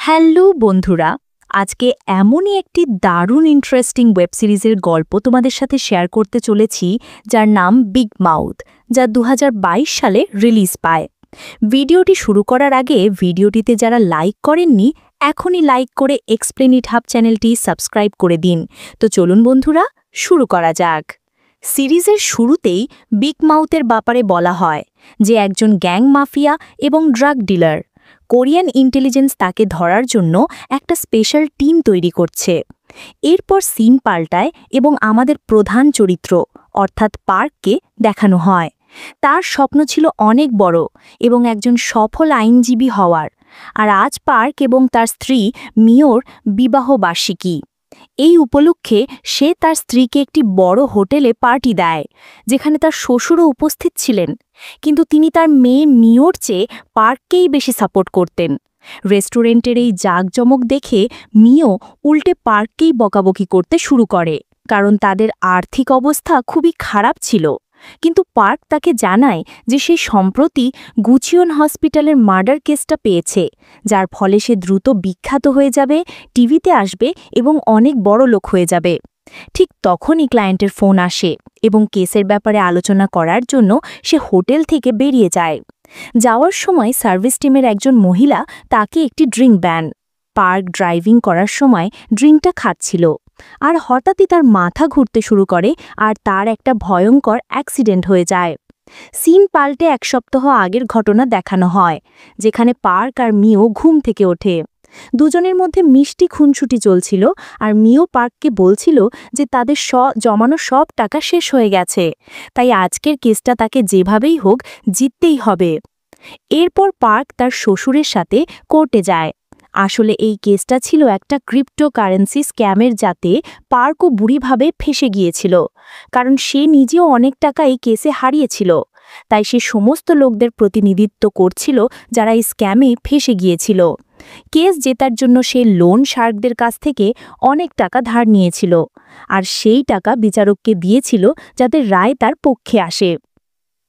Hello বন্ধুরা, আজকে এমনই একটি দারুণ ইন্টারেস্টিং ওয়েব সিরিজের গল্প তোমাদের সাথে শেয়ার করতে চলেছি, যার নাম বিগ মাউথ, যা 2022 সালে রিলিজ পায়। ভিডিওটি শুরু করার আগে ভিডিওটিতে যারা লাইক করেননি, এখনই লাইক করে এক্সপ্লেন ইট হাব চ্যানেলটি সাবস্ক্রাইব করে দিন। তো চলুন বন্ধুরা, শুরু করা যাক। সিরিজের শুরুতেই বিগ মাউথের ব্যাপারে বলা হয় যে একজন গ্যাং মাফিয়া এবং ড্রাগ ডিলার। কোরিয়ান ইন্টেলিজেন্স তাকে ধরার জন্য একটা স্পেশাল টিম তৈরি করছে। এরপর সিন পাল্টায় এবং আমাদের প্রধান চরিত্র অর্থাৎ পার্ককে দেখানো হয়। তার স্বপ্ন ছিল অনেক বড় এবং একজন সফল আইনজীবী হওয়ার। আর আজ পার্ক এবং তার স্ত্রী মিওর বিবাহ বার্ষিকী। এই উপলক্ষে সে তার স্ত্রীকে একটি বড় হোটেলে পার্টি দেয়, যেখানে তার শ্বশুরও উপস্থিত ছিলেন। কিন্তু তিনি তার মেয়ে মিওর চেয়ে পার্ককেই বেশি সাপোর্ট করতেন। রেস্টুরেন্টের এই জাঁকজমক দেখে মিও উল্টে পার্ককেই বকাবকি করতে শুরু করে, কারণ তাদের আর্থিক অবস্থা খুবই খারাপ ছিল। কিন্তু পার্ক তাকে জানায় যে সে সম্প্রতি গুচিয়ন হসপিটালের মার্ডার কেসটা পেয়েছে, যার ফলে সে দ্রুত বিখ্যাত হয়ে যাবে, টিভিতে আসবে এবং অনেক বড় লোক হয়ে যাবে। ঠিক তখনই ক্লায়েন্টের ফোন আসে এবং কেসের ব্যাপারে আলোচনা করার জন্য সে হোটেল থেকে বেরিয়ে যায়। যাওয়ার সময় সার্ভিস টিমের একজন মহিলা তাকে একটি ড্রিঙ্ক দেন। পার্ক ড্রাইভিং করার সময় ড্রিঙ্কটা খাচ্ছিল, আর হঠাৎই তার মাথা ঘুরতে শুরু করে আর তার একটা ভয়ঙ্কর অ্যাক্সিডেন্ট হয়ে যায়। সিন পাল্টে এক সপ্তাহ আগের ঘটনা দেখানো হয়, যেখানে পার্ক আর মিও ঘুম থেকে ওঠে। দুজনের মধ্যে মিষ্টি খুনসুটি চলছিল, আর মিও পার্ককে বলছিল যে তাদের জমানো সব টাকা শেষ হয়ে গেছে, তাই আজকের কেসটা তাকে যেভাবেই হোক জিততেই হবে। এরপর পার্ক তার শ্বশুরের সাথে কোর্টে যায়। আসলে এই কেসটা ছিল একটা ক্রিপ্টোকারেন্সি স্ক্যামের, যাতে পার্কও বুড়িভাবে ফেঁসে গিয়েছিল, কারণ সে নিজেও অনেক টাকা এই কেসে হারিয়েছিল। তাই সে সমস্ত লোকদের প্রতিনিধিত্ব করছিল যারা এই স্ক্যামে ফেঁসে গিয়েছিল। কেস জেতার জন্য সে লোন শার্কদের কাছ থেকে অনেক টাকা ধার নিয়েছিল, আর সেই টাকা বিচারককে দিয়েছিল যাতে রায় তার পক্ষে আসে।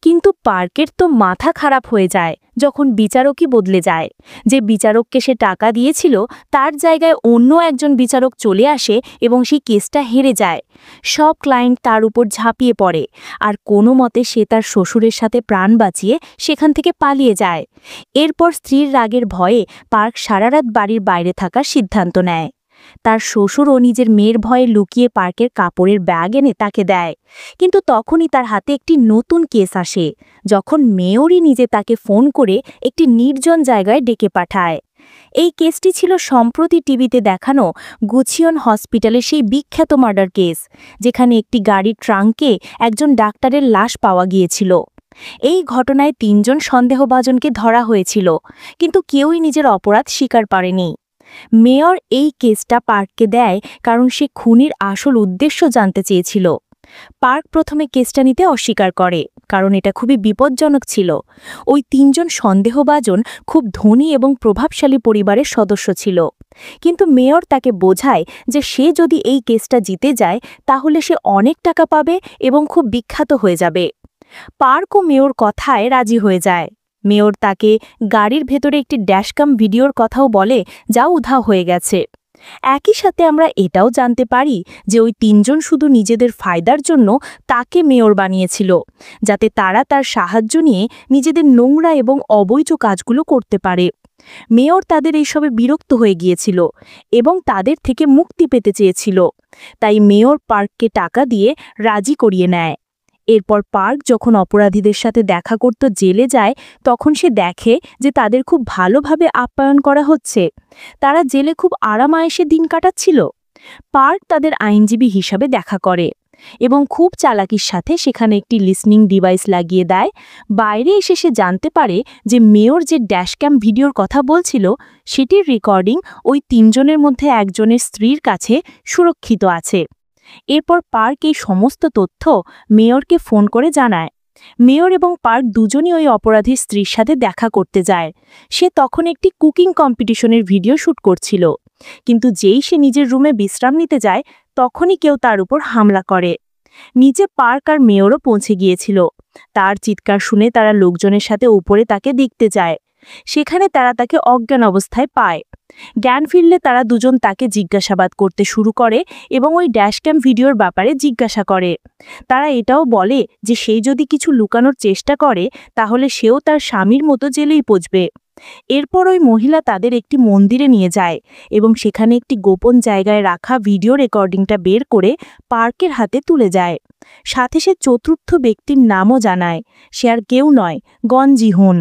কিন্তু পার্কের তো মাথা খারাপ হয়ে যায় যখন বিচারকই বদলে যায়। যে বিচারককে সে টাকা দিয়েছিল তার জায়গায় অন্য একজন বিচারক চলে আসে এবং সেই কেসটা হেরে যায়। সব ক্লায়েন্ট তার উপর ঝাঁপিয়ে পড়ে, আর কোনো মতে সে তার শ্বশুরের সাথে প্রাণ বাঁচিয়ে সেখান থেকে পালিয়ে যায়। এরপর স্ত্রীর রাগের ভয়ে পার্ক সারারাত বাড়ির বাইরে থাকার সিদ্ধান্ত নেয়। তার শ্বশুরও নিজের মেয়ের ভয়ে লুকিয়ে পার্কের কাপড়ের ব্যাগ এনে তাকে দেয়। কিন্তু তখনই তার হাতে একটি নতুন কেস আসে, যখন মেয়রই নিজে তাকে ফোন করে একটি নির্জন জায়গায় ডেকে পাঠায়। এই কেসটি ছিল সম্প্রতি টিভিতে দেখানো গুচিয়ন হসপিটালের সেই বিখ্যাত মার্ডার কেস, যেখানে একটি গাড়ির ট্রাঙ্কে একজন ডাক্তারের লাশ পাওয়া গিয়েছিল। এই ঘটনায় ৩ জন সন্দেহভাজনকে ধরা হয়েছিল, কিন্তু কেউই নিজের অপরাধ স্বীকার করেনি। মেয়র এই কেসটা পার্ককে দেয় কারণ সে খুনির আসল উদ্দেশ্য জানতে চেয়েছিল। পার্ক প্রথমে কেসটা নিতে অস্বীকার করে, কারণ এটা খুবই বিপজ্জনক ছিল। ওই ৩ জন সন্দেহভাজন খুব ধনী এবং প্রভাবশালী পরিবারের সদস্য ছিল। কিন্তু মেয়র তাকে বোঝায় যে সে যদি এই কেসটা জিতে যায় তাহলে সে অনেক টাকা পাবে এবং খুব বিখ্যাত হয়ে যাবে। পার্কও মেয়র কথায় রাজি হয়ে যায়। মেয়র তাকে গাড়ির ভেতরে একটি ড্যাশকাম ভিডিওর কথাও বলে, যা উধাও হয়ে গেছে। একই সাথে আমরা এটাও জানতে পারি যে ওই ৩ জন শুধু নিজেদের ফায়দার জন্য তাকে মেয়র বানিয়েছিল, যাতে তারা তার সাহায্য নিয়ে নিজেদের নোংরা এবং অবৈধ কাজগুলো করতে পারে। মেয়র তাদের এইসবে বিরক্ত হয়ে গিয়েছিল এবং তাদের থেকে মুক্তি পেতে চেয়েছিল, তাই মেয়র পার্ককে টাকা দিয়ে রাজি করিয়ে নেয়। এরপর পার্ক যখন অপরাধীদের সাথে দেখা করতে জেলে যায়, তখন সে দেখে যে তাদের খুব ভালোভাবে আপ্যায়ন করা হচ্ছে। তারা জেলে খুব আরাম-আয়েশে দিন কাটাচ্ছিল। পার্ক তাদের আইনজীবী হিসাবে দেখা করে এবং খুব চালাকির সাথে সেখানে একটি লিসনিং ডিভাইস লাগিয়ে দেয়। বাইরে এসে সে জানতে পারে যে মেয়র যে ড্যাশক্যাম ভিডিওর কথা বলছিল সেটির রেকর্ডিং ওই ৩ জনের মধ্যে একজনের স্ত্রীর কাছে সুরক্ষিত আছে। এরপর পার্ক এই সমস্ত তথ্য মেয়রকে ফোন করে জানায়। মেয়র এবং পার্ক দুজনই ওই অপরাধীর স্ত্রীর সাথে দেখা করতে যায়। সে তখন একটি কুকিং কম্পিটিশনের ভিডিও শুট করছিল, কিন্তু যেই সে নিজের রুমে বিশ্রাম নিতে যায় তখনই কেউ তার উপর হামলা করে। নিচে পার্ক আর মেয়রও পৌঁছে গিয়েছিল। তার চিৎকার শুনে তারা লোকজনের সাথে উপরে তাকে দেখতে যায়। সেখানে তারা তাকে অজ্ঞান অবস্থায় পায়। জ্ঞান ফিরলে তারা দুজন তাকে জিজ্ঞাসাবাদ করতে শুরু করে এবং ওই ড্যাশক্যাম ভিডিওর ব্যাপারে জিজ্ঞাসা করে। তারা এটাও বলে যে সে যদি কিছু লুকানোর চেষ্টা করে তাহলে সেও তার স্বামীর মতো জেলেই পচবে। এরপর ওই মহিলা তাদের একটি মন্দিরে নিয়ে যায় এবং সেখানে একটি গোপন জায়গায় রাখা ভিডিও রেকর্ডিংটা বের করে পার্কের হাতে তুলে যায়। সাথে সে চতুর্থ ব্যক্তির নামও জানায়। সে আর কেউ নয়, গন জি-হুন।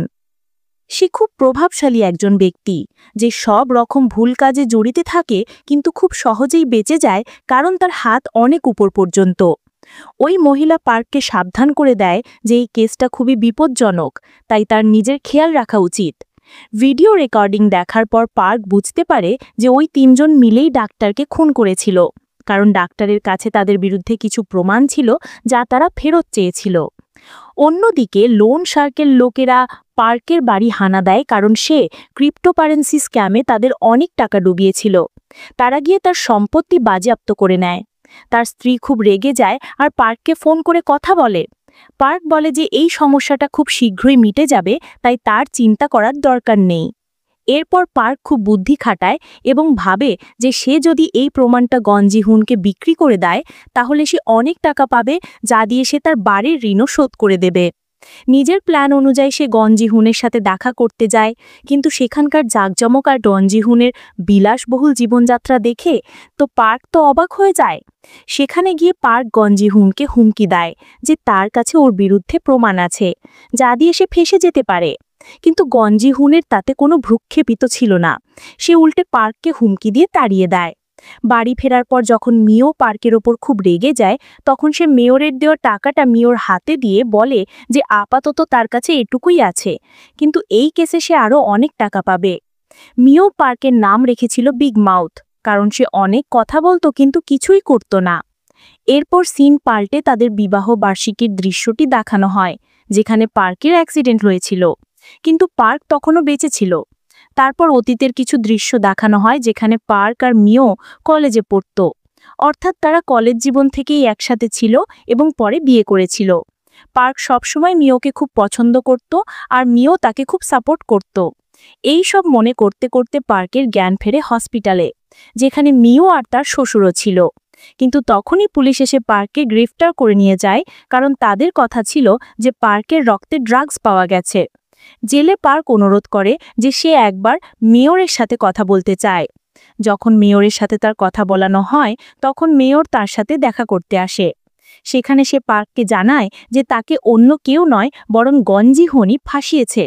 সে খুব প্রভাবশালী একজন ব্যক্তি যে সব রকম ভুল কাজে জড়িত থাকে কিন্তু খুব সহজেই বেঁচে যায় কারণ তার হাত অনেক উপর পর্যন্ত। ওই মহিলা পার্ককে সাবধান করে দেয় যে এই কেসটা খুবই বিপজ্জনক, তাই তার নিজের খেয়াল রাখা উচিত। ভিডিও রেকর্ডিং দেখার পর পার্ক বুঝতে পারে যে ওই তিনজন মিলেই ডাক্তারকে খুন করেছিল, কারণ ডাক্তারের কাছে তাদের বিরুদ্ধে কিছু প্রমাণ ছিল যা তারা ফেরত চেয়েছিল। অন্যদিকে লোন শার্কের লোকেরা পার্কের বাড়ি হানা দেয় কারণ সে ক্রিপ্টোকারেন্সি স্ক্যামে তাদের অনেক টাকা ডুবিয়েছিল। তারা গিয়ে তার সম্পত্তি বাজেয়াপ্ত করে নেয়। তার স্ত্রী খুব রেগে যায় আর পার্ককে ফোন করে কথা বলে। পার্ক বলে যে এই সমস্যাটা খুব শীঘ্রই মিটে যাবে, তাই তার চিন্তা করার দরকার নেই। এরপর পার্ক খুব বুদ্ধি খাটায় এবং ভাবে যে সে যদি এই প্রমাণটা গন জি-হুনকে বিক্রি করে দেয় তাহলে সে অনেক টাকা পাবে, যা দিয়ে সে তার বাড়ির ঋণও শোধ করে দেবে। নিজের প্ল্যান অনুযায়ী সে গন জি-হুনের সাথে দেখা করতে যায়, কিন্তু সেখানকার জাঁকজমক আর গন জি-হুনের বিলাসবহুল জীবনযাত্রা দেখে তো পার্ক তো অবাক হয়ে যায়। সেখানে গিয়ে পার্ক গন জি-হুনকে হুমকি দেয় যে তার কাছে ওর বিরুদ্ধে প্রমাণ আছে, যা দিয়ে সে ফেঁসে যেতে পারে। কিন্তু গন জি-হুনের তাতে কোনো ভ্রুক্ষেপিত ছিল না। সে উল্টে পার্ককে হুমকি দিয়ে তাড়িয়ে দেয়। বাড়ি ফেরার পর যখন মিও পার্কের ওপর খুব রেগে যায়, তখন সে মেয়রের দেওয়া টাকাটা মিওর হাতে দিয়ে বলে যে আপাতত তার কাছে এটুকুই আছে, কিন্তু এই কেসে সে আরও অনেক টাকা পাবে। মিও পার্কের নাম রেখেছিল বিগ মাউথ, কারণ সে অনেক কথা বলতো কিন্তু কিছুই করত না। এরপর সিন পাল্টে তাদের বিবাহ বার্ষিকীর দৃশ্যটি দেখানো হয়, যেখানে পার্কের অ্যাক্সিডেন্ট হয়েছিল, কিন্তু পার্ক তখনও বেঁচে ছিল। তারপর অতীতের কিছু দৃশ্য দেখানো হয় যেখানে পার্ক আর মিও কলেজে পড়ত, অর্থাৎ তারা কলেজ জীবন থেকেই একসাথে ছিল এবং পরে বিয়ে করেছিল। পার্ক সবসময় মিওকে খুব পছন্দ করত আর মিও তাকে খুব সাপোর্ট করত। এই সব মনে করতে করতে পার্কের জ্ঞান ফেরে হসপিটালে, যেখানে মিও আর তার শ্বশুরও ছিল। কিন্তু তখনই পুলিশ এসে পার্ককে গ্রেফতার করে নিয়ে যায়, কারণ তাদের কথা ছিল যে পার্কের রক্তে ড্রাগস পাওয়া গেছে। জেলে পার্ক অনুরোধ করে যে সে একবার মেয়রের সাথে কথা বলতে চায়। যখন মেয়রের সাথে তার কথা বলানো হয় তখন মেয়র তার সাথে দেখা করতে আসে। সেখানে সে পার্ককে জানায় যে তাকে অন্য কেউ নয় বরং গন জি-হুনই ফাঁসিয়েছে।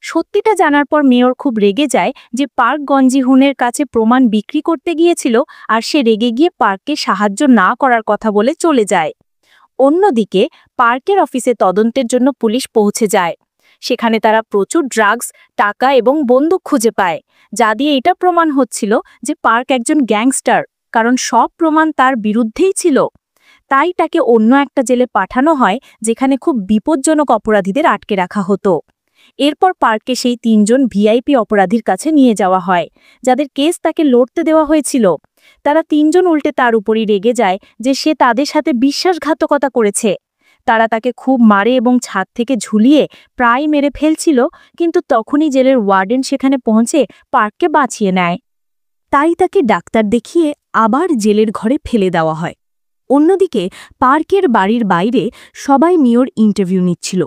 সত্যিটা জানার পর মেয়র খুব রেগে যায় যে পার্ক গন জি-হুনের কাছে প্রমাণ বিক্রি করতে গিয়েছিল, আর সে রেগে গিয়ে পার্ককে সাহায্য না করার কথা বলে চলে যায়। অন্যদিকে পার্কের অফিসে তদন্তের জন্য পুলিশ পৌঁছে যায়। সেখানে তারা প্রচুর ড্রাগস, টাকা এবং বন্দুক খুঁজে পায়, যা দিয়ে এটা প্রমাণ হচ্ছিল যে পার্ক একজন গ্যাংস্টার, কারণ সব প্রমাণ তার বিরুদ্ধেই ছিল। তাই তাকে অন্য একটা জেলে পাঠানো হয় যেখানে খুব বিপজ্জনক অপরাধীদের আটকে রাখা হতো। এরপর পার্কে সেই তিনজন ভিআইপি অপরাধীর কাছে নিয়ে যাওয়া হয়, যাদের কেস তাকে লড়তে দেওয়া হয়েছিল। তারা তিনজন উল্টে তার উপরই রেগে যায় যে সে তাদের সাথে বিশ্বাসঘাতকতা করেছে। তারা তাকে খুব মারে এবং ছাদ থেকে ঝুলিয়ে প্রায় মেরে ফেলছিল, কিন্তু তখনই জেলের ওয়ার্ডেন সেখানে পৌঁছে পার্ককে বাঁচিয়ে নেয়। তাই তাকে ডাক্তার দেখিয়ে আবার জেলের ঘরে ফেলে দেওয়া হয়। অন্যদিকে পার্কের বাড়ির বাইরে সবাই মিওর ইন্টারভিউ নিচ্ছিল।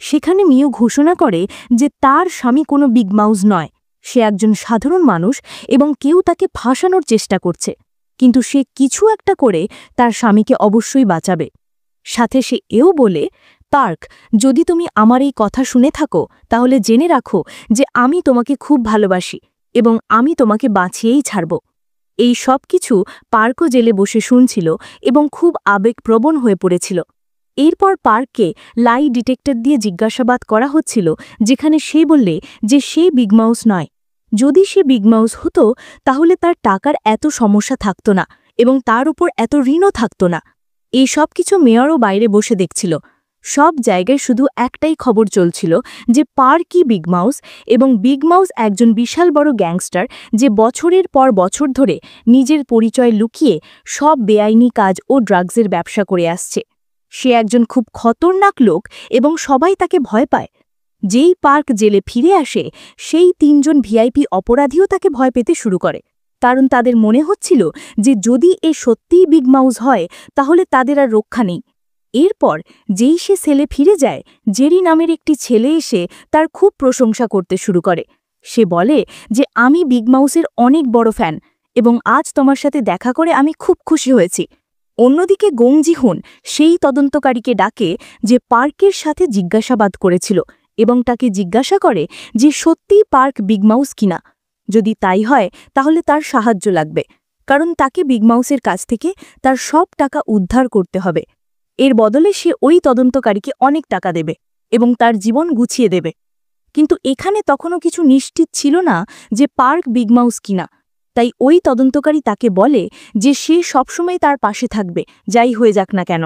সেখানে মিও ঘোষণা করে যে তার স্বামী কোনো বিগ মাউস নয়, সে একজন সাধারণ মানুষ এবং কেউ তাকে ফাঁসানোর চেষ্টা করছে, কিন্তু সে কিছু একটা করে তার স্বামীকে অবশ্যই বাঁচাবে। সাথে সে এও বলে, পার্ক, যদি তুমি আমার এই কথা শুনে থাকো তাহলে জেনে রাখো যে আমি তোমাকে খুব ভালোবাসি এবং আমি তোমাকে বাঁচিয়েই ছাড়ব। এই সব কিছু পার্কও জেলে বসে শুনছিল এবং খুব আবেগপ্রবণ হয়ে পড়েছিল। এরপর পার্ককে লাই ডিটেক্টর দিয়ে জিজ্ঞাসাবাদ করা হচ্ছিল, যেখানে সে বললে যে সে বিগ মাউস নয়। যদি সে বিগ মাউস হতো তাহলে তার টাকার এত সমস্যা থাকত না এবং তার উপর এত ঋণও থাকত না। এই সব কিছু মেয়রও বাইরে বসে দেখছিল। সব জায়গায় শুধু একটাই খবর চলছিল যে পার্কই বিগ মাউস, এবং বিগ মাউস একজন বিশাল বড় গ্যাংস্টার যে বছরের পর বছর ধরে নিজের পরিচয় লুকিয়ে সব বেআইনি কাজ ও ড্রাগসের ব্যবসা করে আসছে। সে একজন খুব খতরনাক লোক এবং সবাই তাকে ভয় পায়। যেই পার্ক জেলে ফিরে আসে সেই ৩ জন ভিআইপি অপরাধীও তাকে ভয় পেতে শুরু করে, কারণ তাদের মনে হচ্ছিল যে যদি এ সত্যিই বিগ মাউস হয় তাহলে তাদের আর রক্ষা নেই। এরপর যেই সে সেলে ফিরে যায়, জেরি নামের একটি ছেলে এসে তার খুব প্রশংসা করতে শুরু করে। সে বলে যে আমি বিগ মাউসের অনেক বড় ফ্যান এবং আজ তোমার সাথে দেখা করে আমি খুব খুশি হয়েছি। অন্যদিকে গং জি-হুন সেই তদন্তকারীকে ডাকে যে পার্কের সাথে জিজ্ঞাসাবাদ করেছিল এবং তাকে জিজ্ঞাসা করে যে সত্যিই পার্ক বিগ মাউস কিনা। যদি তাই হয় তাহলে তার সাহায্য লাগবে, কারণ তাকে বিগ মাউসের কাছ থেকে তার সব টাকা উদ্ধার করতে হবে। এর বদলে সে ওই তদন্তকারীকে অনেক টাকা দেবে এবং তার জীবন গুছিয়ে দেবে। কিন্তু এখানে তখনও কিছু নিশ্চিত ছিল না যে পার্ক বিগ মাউস কিনা, তাই ওই তদন্তকারী তাকে বলে যে সে সবসময় তার পাশে থাকবে, যাই হয়ে যাক না কেন।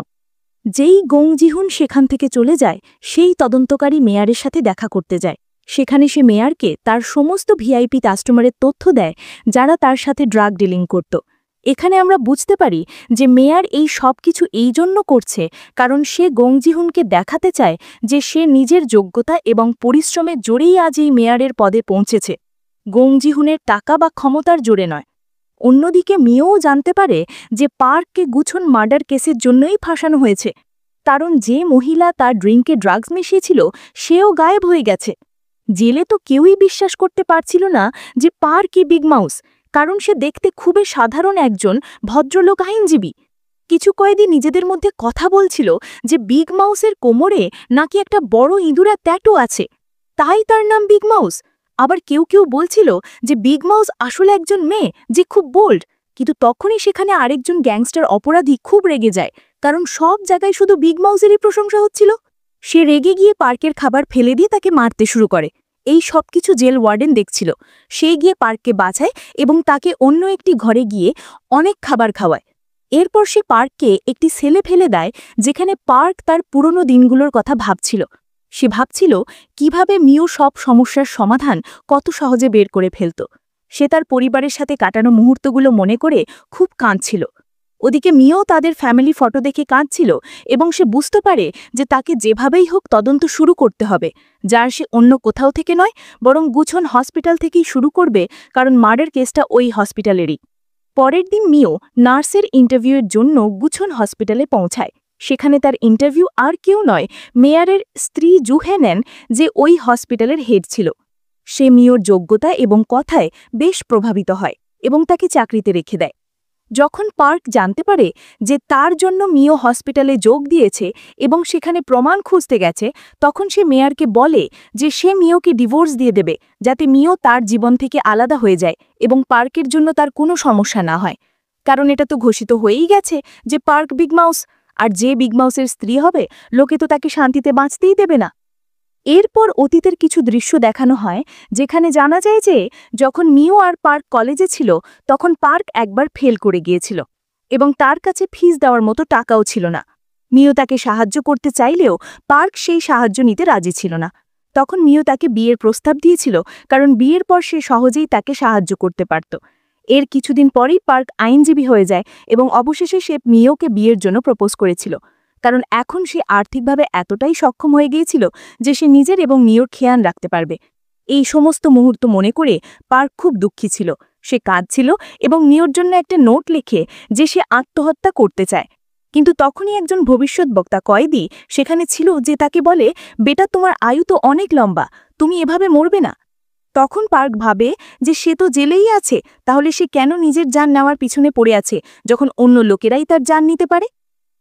যেই গং জি-হুন সেখান থেকে চলে যায়, সেই তদন্তকারী মেয়ারের সাথে দেখা করতে যায়। সেখানে সে মেয়ারকে তার সমস্ত ভিআইপি কাস্টমারের তথ্য দেয় যারা তার সাথে ড্রাগ ডিলিং করত। এখানে আমরা বুঝতে পারি যে মেয়ার এই সব কিছু এই জন্য করছে কারণ সে গং জি-হুনকে দেখাতে চায় যে সে নিজের যোগ্যতা এবং পরিশ্রমের জোরেই আজ এই মেয়ারের পদে পৌঁছেছে, গং জি-হুনের টাকা বা ক্ষমতার জোরে নয়। অন্যদিকে মিওও জানতে পারে যে পার্ককে গুছন মার্ডার কেসের জন্যই ফাঁসানো হয়েছে, কারণ যে মহিলা তার ড্রিঙ্কে ড্রাগস মিশিয়েছিল সেও গায়েব হয়ে গেছে। জেলে তো কেউই বিশ্বাস করতে পারছিল না যে পার্কই বিগ মাউস, কারণ সে দেখতে খুবই সাধারণ একজন ভদ্রলোক আইনজীবী। কিছু কয়েদি নিজেদের মধ্যে কথা বলছিল যে বিগ মাউসের কোমরে নাকি একটা বড় ইঁদুরের ট্যাটু আছে, তাই তার নাম বিগ মাউস। আবার কেউ কেউ বলছিল যে বিগ মাউস আসলে একজন মেয়ে যে খুব বোল্ড। কিন্তু তখনই সেখানে আরেকজন গ্যাংস্টার অপরাধী খুব রেগে যায়, কারণ সব জায়গায় শুধু বিগ মাউসেরই প্রশংসা হচ্ছিল। সে রেগে গিয়ে পার্কের খাবার ফেলে দিয়ে তাকে মারতে শুরু করে। এই সব কিছু জেল ওয়ার্ডেন দেখছিল। সে গিয়ে পার্ককে বাঁচায় এবং তাকে অন্য একটি ঘরে গিয়ে অনেক খাবার খাওয়ায়। এরপর সে পার্ককে একটি সেলে ফেলে দেয় যেখানে পার্ক তার পুরনো দিনগুলোর কথা ভাবছিল। সে ভাবছিল কিভাবে মিও সব সমস্যার সমাধান কত সহজে বের করে ফেলত। সে তার পরিবারের সাথে কাটানো মুহূর্তগুলো মনে করে খুব কাঁদছিল। ওদিকে মিও তাদের ফ্যামিলি ফটো দেখে কাঁদছিল এবং সে বুঝতে পারে যে তাকে যেভাবেই হোক তদন্ত শুরু করতে হবে, যার সে অন্য কোথাও থেকে নয় বরং গুছন হসপিটাল থেকেই শুরু করবে, কারণ মার্ডার কেসটা ওই হসপিটালেরই। পরের দিন মিও নার্সের ইন্টারভিউয়ের জন্য গুছন হসপিটালে পৌঁছায়। সেখানে তার ইন্টারভিউ আর কেউ নয়, মেয়ারের স্ত্রী জু হে-নেন, যে ওই হসপিটালের হেড ছিল। সে মিওর যোগ্যতা এবং কথায় বেশ প্রভাবিত হয় এবং তাকে চাকরিতে রেখে দেয়। যখন পার্ক জানতে পারে যে তার জন্য মিও হসপিটালে যোগ দিয়েছে এবং সেখানে প্রমাণ খুঁজতে গেছে, তখন সে মেয়ারকে বলে যে সে মিওকে ডিভোর্স দিয়ে দেবে যাতে মিও তার জীবন থেকে আলাদা হয়ে যায় এবং পার্কের জন্য তার কোনো সমস্যা না হয়, কারণ এটা তো ঘোষিত হয়েই গেছে যে পার্ক বিগ মাউস, আর যে বিগ মাউসের স্ত্রী হবে লোকে তো তাকে শান্তিতে বাঁচতেই দেবে না। এরপর অতীতের কিছু দৃশ্য দেখানো হয় যেখানে জানা যায় যে যখন মিও আর পার্ক কলেজে ছিল তখন পার্ক একবার ফেল করে গিয়েছিল এবং তার কাছে ফিস দেওয়ার মতো টাকাও ছিল না। মিও তাকে সাহায্য করতে চাইলেও পার্ক সেই সাহায্য নিতে রাজি ছিল না। তখন মিও তাকে বিয়ের প্রস্তাব দিয়েছিল, কারণ বিয়ের পর সে সহজেই তাকে সাহায্য করতে পারত। এর কিছুদিন পরেই পার্ক আইনজীবী হয়ে যায় এবং অবশেষে সে মিওকে বিয়ের জন্য প্রপোজ করেছিল, কারণ এখন সে আর্থিকভাবে এতটাই সক্ষম হয়ে গিয়েছিল যে সে নিজের এবং মিওর খেয়াল রাখতে পারবে। এই সমস্ত মুহূর্ত মনে করে পার্ক খুব দুঃখী ছিল। সে কাঁদছিল এবং মিওর জন্য একটা নোট লিখে যে সে আত্মহত্যা করতে চায়। কিন্তু তখনই একজন ভবিষ্যৎবক্তা কয়েদি সেখানে ছিল যে তাকে বলে, বেটা তোমার আয়ু তো অনেক লম্বা, তুমি এভাবে মরবে না। তখন পার্ক ভাবে যে সে তো জেলেই আছে, তাহলে সে কেন নিজের জান নেওয়ার পিছনে পড়ে আছে যখন অন্য লোকেরাই তার জান নিতে পারে।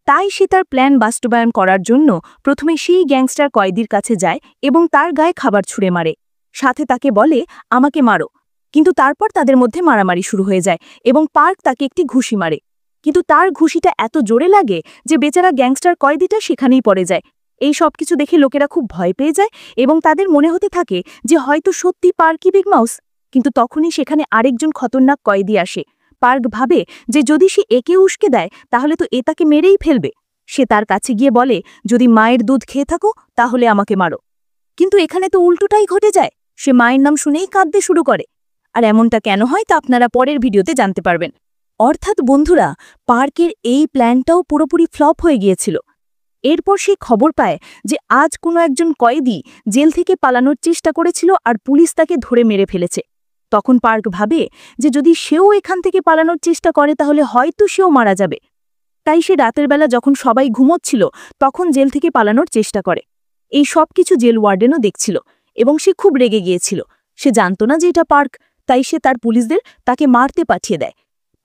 তাই সে তার প্ল্যান বাস্তবায়ন করার জন্য প্রথমে সেই গ্যাংস্টার কয়েদির কাছে যায় এবং তার গায়ে খাবার ছুঁড়ে মারে, সাথে তাকে বলে আমাকে মারো। কিন্তু তারপর তাদের মধ্যে মারামারি শুরু হয়ে যায় এবং পার্ক তাকে একটি ঘুষি মারে, কিন্তু তার ঘুষিটা এত জোরে লাগে যে বেচারা গ্যাংস্টার কয়েদিটা সেখানেই পড়ে যায়। এই সব কিছু দেখে লোকেরা খুব ভয় পেয়ে যায় এবং তাদের মনে হতে থাকে যে হয়তো সত্যি পার্কই বিগ মাউস। কিন্তু তখনই সেখানে আরেকজন খতরনাক কয়েদি আসে। পার্ক ভাবে যে যদি সে একে উস্কে দেয় তাহলে তো এ তাকে মেরেই ফেলবে। সে তার কাছে গিয়ে বলে, যদি মায়ের দুধ খেয়ে থাকো তাহলে আমাকে মারো। কিন্তু এখানে তো উল্টোটাই ঘটে যায়, সে মায়ের নাম শুনেই কাঁদতে শুরু করে। আর এমনটা কেন হয় তা আপনারা পরের ভিডিওতে জানতে পারবেন। অর্থাৎ বন্ধুরা, পার্কের এই প্ল্যানটাও পুরোপুরি ফ্লপ হয়ে গিয়েছিল। এরপর সে খবর পায় যে আজ কোনো একজন কয়েদি জেল থেকে পালানোর চেষ্টা করেছিল আর পুলিশ তাকে ধরে মেরে ফেলেছে। তখন পার্ক ভাবে যে যদি সেও এখান থেকে পালানোর চেষ্টা করে তাহলে হয়তো সেও মারা যাবে। তাই সে রাতের বেলা যখন সবাই ঘুমোচ্ছিল তখন জেল থেকে পালানোর চেষ্টা করে। এই সব কিছু জেল ওয়ার্ডেনও দেখছিল এবং সে খুব রেগে গিয়েছিল। সে জানত না যে এটা পার্ক, তাই সে তার পুলিশদের তাকে মারতে পাঠিয়ে দেয়।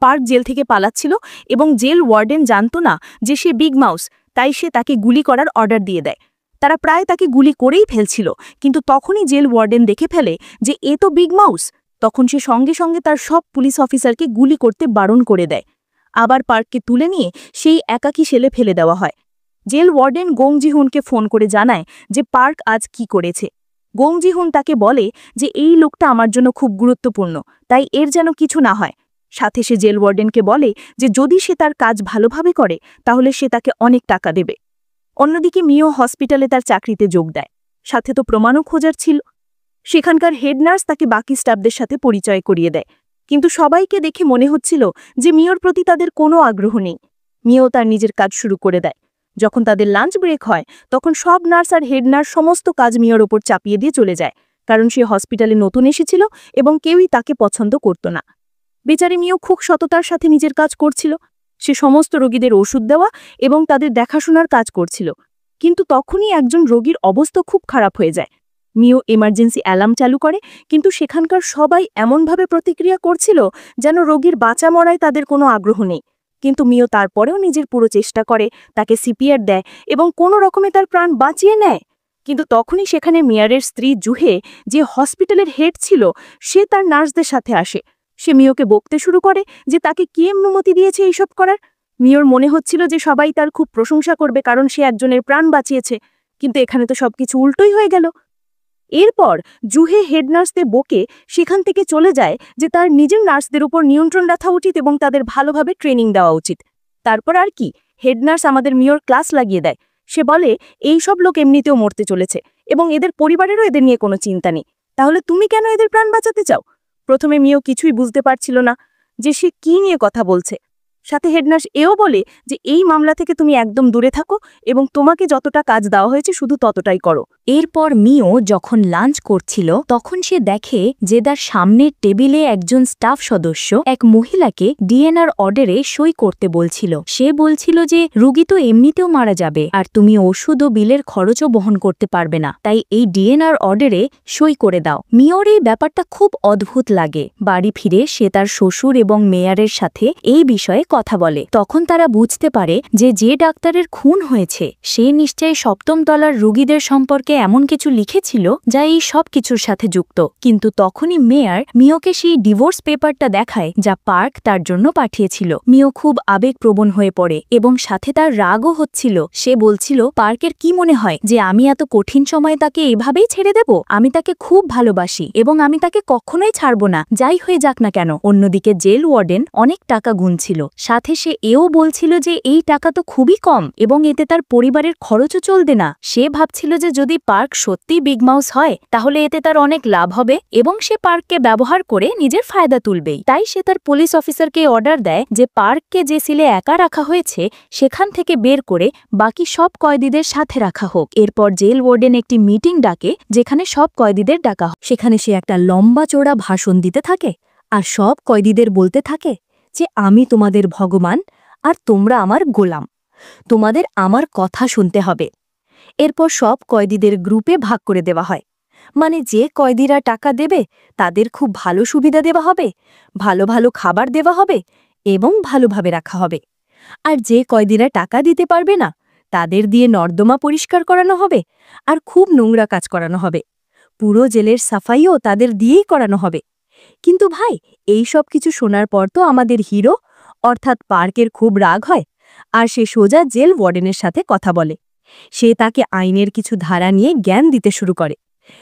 পার্ক জেল থেকে পালাচ্ছিল এবং জেল ওয়ার্ডেন জানত না যে সে বিগ মাউস, তাই সে তাকে গুলি করার অর্ডার দিয়ে দেয়। তারা প্রায় তাকে গুলি করেই ফেলছিল, কিন্তু তখনই জেল ওয়ার্ডেন দেখে ফেলে যে এ তো বিগ মাউস। তখন সে সঙ্গে সঙ্গে তার সব পুলিশ অফিসারকে গুলি করতে বারণ করে দেয়। আবার পার্ককে তুলে নিয়ে সেই একাকী সেলে ফেলে দেওয়া হয়। জেল ওয়ার্ডেন গং জিহুনকে ফোন করে জানায় যে পার্ক আজ কি করেছে। গং জিহুন তাকে বলে যে এই লোকটা আমার জন্য খুব গুরুত্বপূর্ণ, তাই এর যেন কিছু না হয়। সাথে সে জেল ওয়ার্ডেনকে বলে যে যদি সে তার কাজ ভালোভাবে করে তাহলে সে তাকে অনেক টাকা দেবে। অন্যদিকে মিও হসপিটালে তার চাকরিতে যোগ দেয়। সাথে তো প্রমাণও খোঁজার ছিল। সেখানকার হেড নার্স তাকে বাকি স্টাফদের সাথে পরিচয় করিয়ে দেয়, কিন্তু সবাইকে দেখে মনে হচ্ছিল যে মিওর প্রতি তাদের কোনো আগ্রহ নেই। মিও তার নিজের কাজ শুরু করে দেয়। যখন তাদের লাঞ্চ ব্রেক হয় তখন সব নার্স আর হেড নার্স সমস্ত কাজ মিওর ওপর চাপিয়ে দিয়ে চলে যায়, কারণ সে হসপিটালে নতুন এসেছিল এবং কেউই তাকে পছন্দ করত না। বেচারি মিও খুব সততার সাথে নিজের কাজ করছিল। সে সমস্ত রোগীদের ওষুধ দেওয়া এবং তাদের দেখাশোনার কাজ করছিল। কিন্তু তখনই একজন রোগীর অবস্থা খুব খারাপ হয়ে যায়। মিও এমার্জেন্সি অ্যালার্ম চালু করে, কিন্তু সেখানকার সবাই এমনভাবে প্রতিক্রিয়া করছিল যেন রোগীর বাঁচা মরায় তাদের কোনো আগ্রহ নেই। কিন্তু মিও তারপরেও নিজের পুরো চেষ্টা করে, তাকে সিপিআর দেয় এবং কোনো রকমে তার প্রাণ বাঁচিয়ে নেয়। কিন্তু তখনই সেখানে মেয়ারের স্ত্রী জুহে, যে হসপিটালের হেড ছিল, সে তার নার্সদের সাথে আসে। সে মিওকে বকতে শুরু করে যে তাকে কে অনুমতি দিয়েছে এইসব করার। মিওর মনে হচ্ছিল যে সবাই তার খুব প্রশংসা করবে কারণ সে একজনের প্রাণ বাঁচিয়েছে, কিন্তু এখানে তো সবকিছু উল্টোই হয়ে গেল। এরপর জুহে হেড নার্সদের বকে সেখান থেকে চলে যায় যে তার নিজের নার্সদের উপর নিয়ন্ত্রণ রাখা উচিত এবং তাদের ভালোভাবে ট্রেনিং দেওয়া উচিত। তারপর আর কি, হেড নার্স আমাদের মিওর ক্লাস লাগিয়ে দেয়। সে বলে এই সব লোক এমনিতেও মরতে চলেছে এবং এদের পরিবারেরও এদের নিয়ে কোনো চিন্তা নেই, তাহলে তুমি কেন এদের প্রাণ বাঁচাতে চাও? প্রথমে মিও কিছুই বুঝতে পারছিল না যে সে কি নিয়ে কথা বলছে। সাথে হেডনার্স এও বলে যে এই মামলা থেকে তুমি একদম দূরে থাকো এবং তোমাকে যতটা কাজ দেওয়া হয়েছে শুধু ততটাই করো। এরপর মিও যখন লাঞ্চ করছিল তখন সে দেখে যে তার সামনের টেবিলে একজন স্টাফ সদস্য এক মহিলাকে ডিএনআর অর্ডারে সই করতে বলছিল। সে বলছিল যে রোগী তো এমনিতেও মারা যাবে আর তুমি ওষুধ ও বিলের খরচও বহন করতে পারবে না, তাই এই ডিএনআর অর্ডারে সই করে দাও। মিওর এই ব্যাপারটা খুব অদ্ভুত লাগে। বাড়ি ফিরে সে তার শ্বশুর এবং মেয়ারের সাথে এই বিষয়ে কথা বলে। তখন তারা বুঝতে পারে যে যে ডাক্তারের খুন হয়েছে সে নিশ্চয়ই সপ্তম তলার রোগীদের সম্পর্কে এমন কিছু লিখেছিল যা এই সব কিছুর সাথে যুক্ত। কিন্তু তখনই মেয়ার মিওকে সেই ডিভোর্স পেপারটা দেখায় যা পার্ক তার জন্য পাঠিয়েছিল। মিও খুব আবেগপ্রবণ হয়ে পড়ে এবং সাথে তার রাগও হচ্ছিল। সে বলছিল পার্কের কি মনে হয় যে আমি এত কঠিন সময়ে তাকে এভাবেই ছেড়ে দেব? আমি তাকে খুব ভালোবাসি এবং আমি তাকে কখনোই ছাড়ব না, যাই হয়ে যাক না কেন। অন্যদিকে জেল ওয়ার্ডেন অনেক টাকা গুনছিল। সাথে সে এও বলছিল যে এই টাকা তো খুবই কম এবং এতে তার পরিবারের খরচও চলবে না। সে ভাবছিল যে যদি পার্ক সত্যি বিগ মাউস হয় তাহলে এতে তার অনেক লাভ হবে এবং সে পার্ককে ব্যবহার করে নিজের ফায়দা তুলবেই। তাই সে তার পুলিশ অফিসারকে অর্ডার দেয় যে পার্ককে যে সিলে একা রাখা হয়েছে সেখান থেকে বের করে বাকি সব কয়েদিদের সাথে রাখা হোক। এরপর জেল ওয়ার্ডেন একটি মিটিং ডাকে যেখানে সব কয়েদিদের ডাকা হয়। সেখানে সে একটা লম্বা চওড়া ভাষণ দিতে থাকে আর সব কয়েদিদের বলতে থাকে যে আমি তোমাদের ভগবান আর তোমরা আমার গোলাম, তোমাদের আমার কথা শুনতে হবে। এরপর সব কয়েদিদের গ্রুপে ভাগ করে দেওয়া হয়, মানে যে কয়েদিরা টাকা দেবে তাদের খুব ভালো সুবিধা দেওয়া হবে, ভালো ভালো খাবার দেওয়া হবে এবং ভালোভাবে রাখা হবে। আর যে কয়েদিরা টাকা দিতে পারবে না তাদের দিয়ে নর্দমা পরিষ্কার করানো হবে আর খুব নোংরা কাজ করানো হবে। পুরো জেলের সাফাইও তাদের দিয়েই করানো হবে। কিন্তু ভাই, এই সব কিছু শোনার পর তো আমাদের হিরো অর্থাৎ পার্কের খুব রাগ হয় আর সে সোজা জেল ওয়ার্ডেনের সাথে কথা বলে। সে তাকে আইনের কিছু ধারা নিয়ে জ্ঞান দিতে শুরু করে।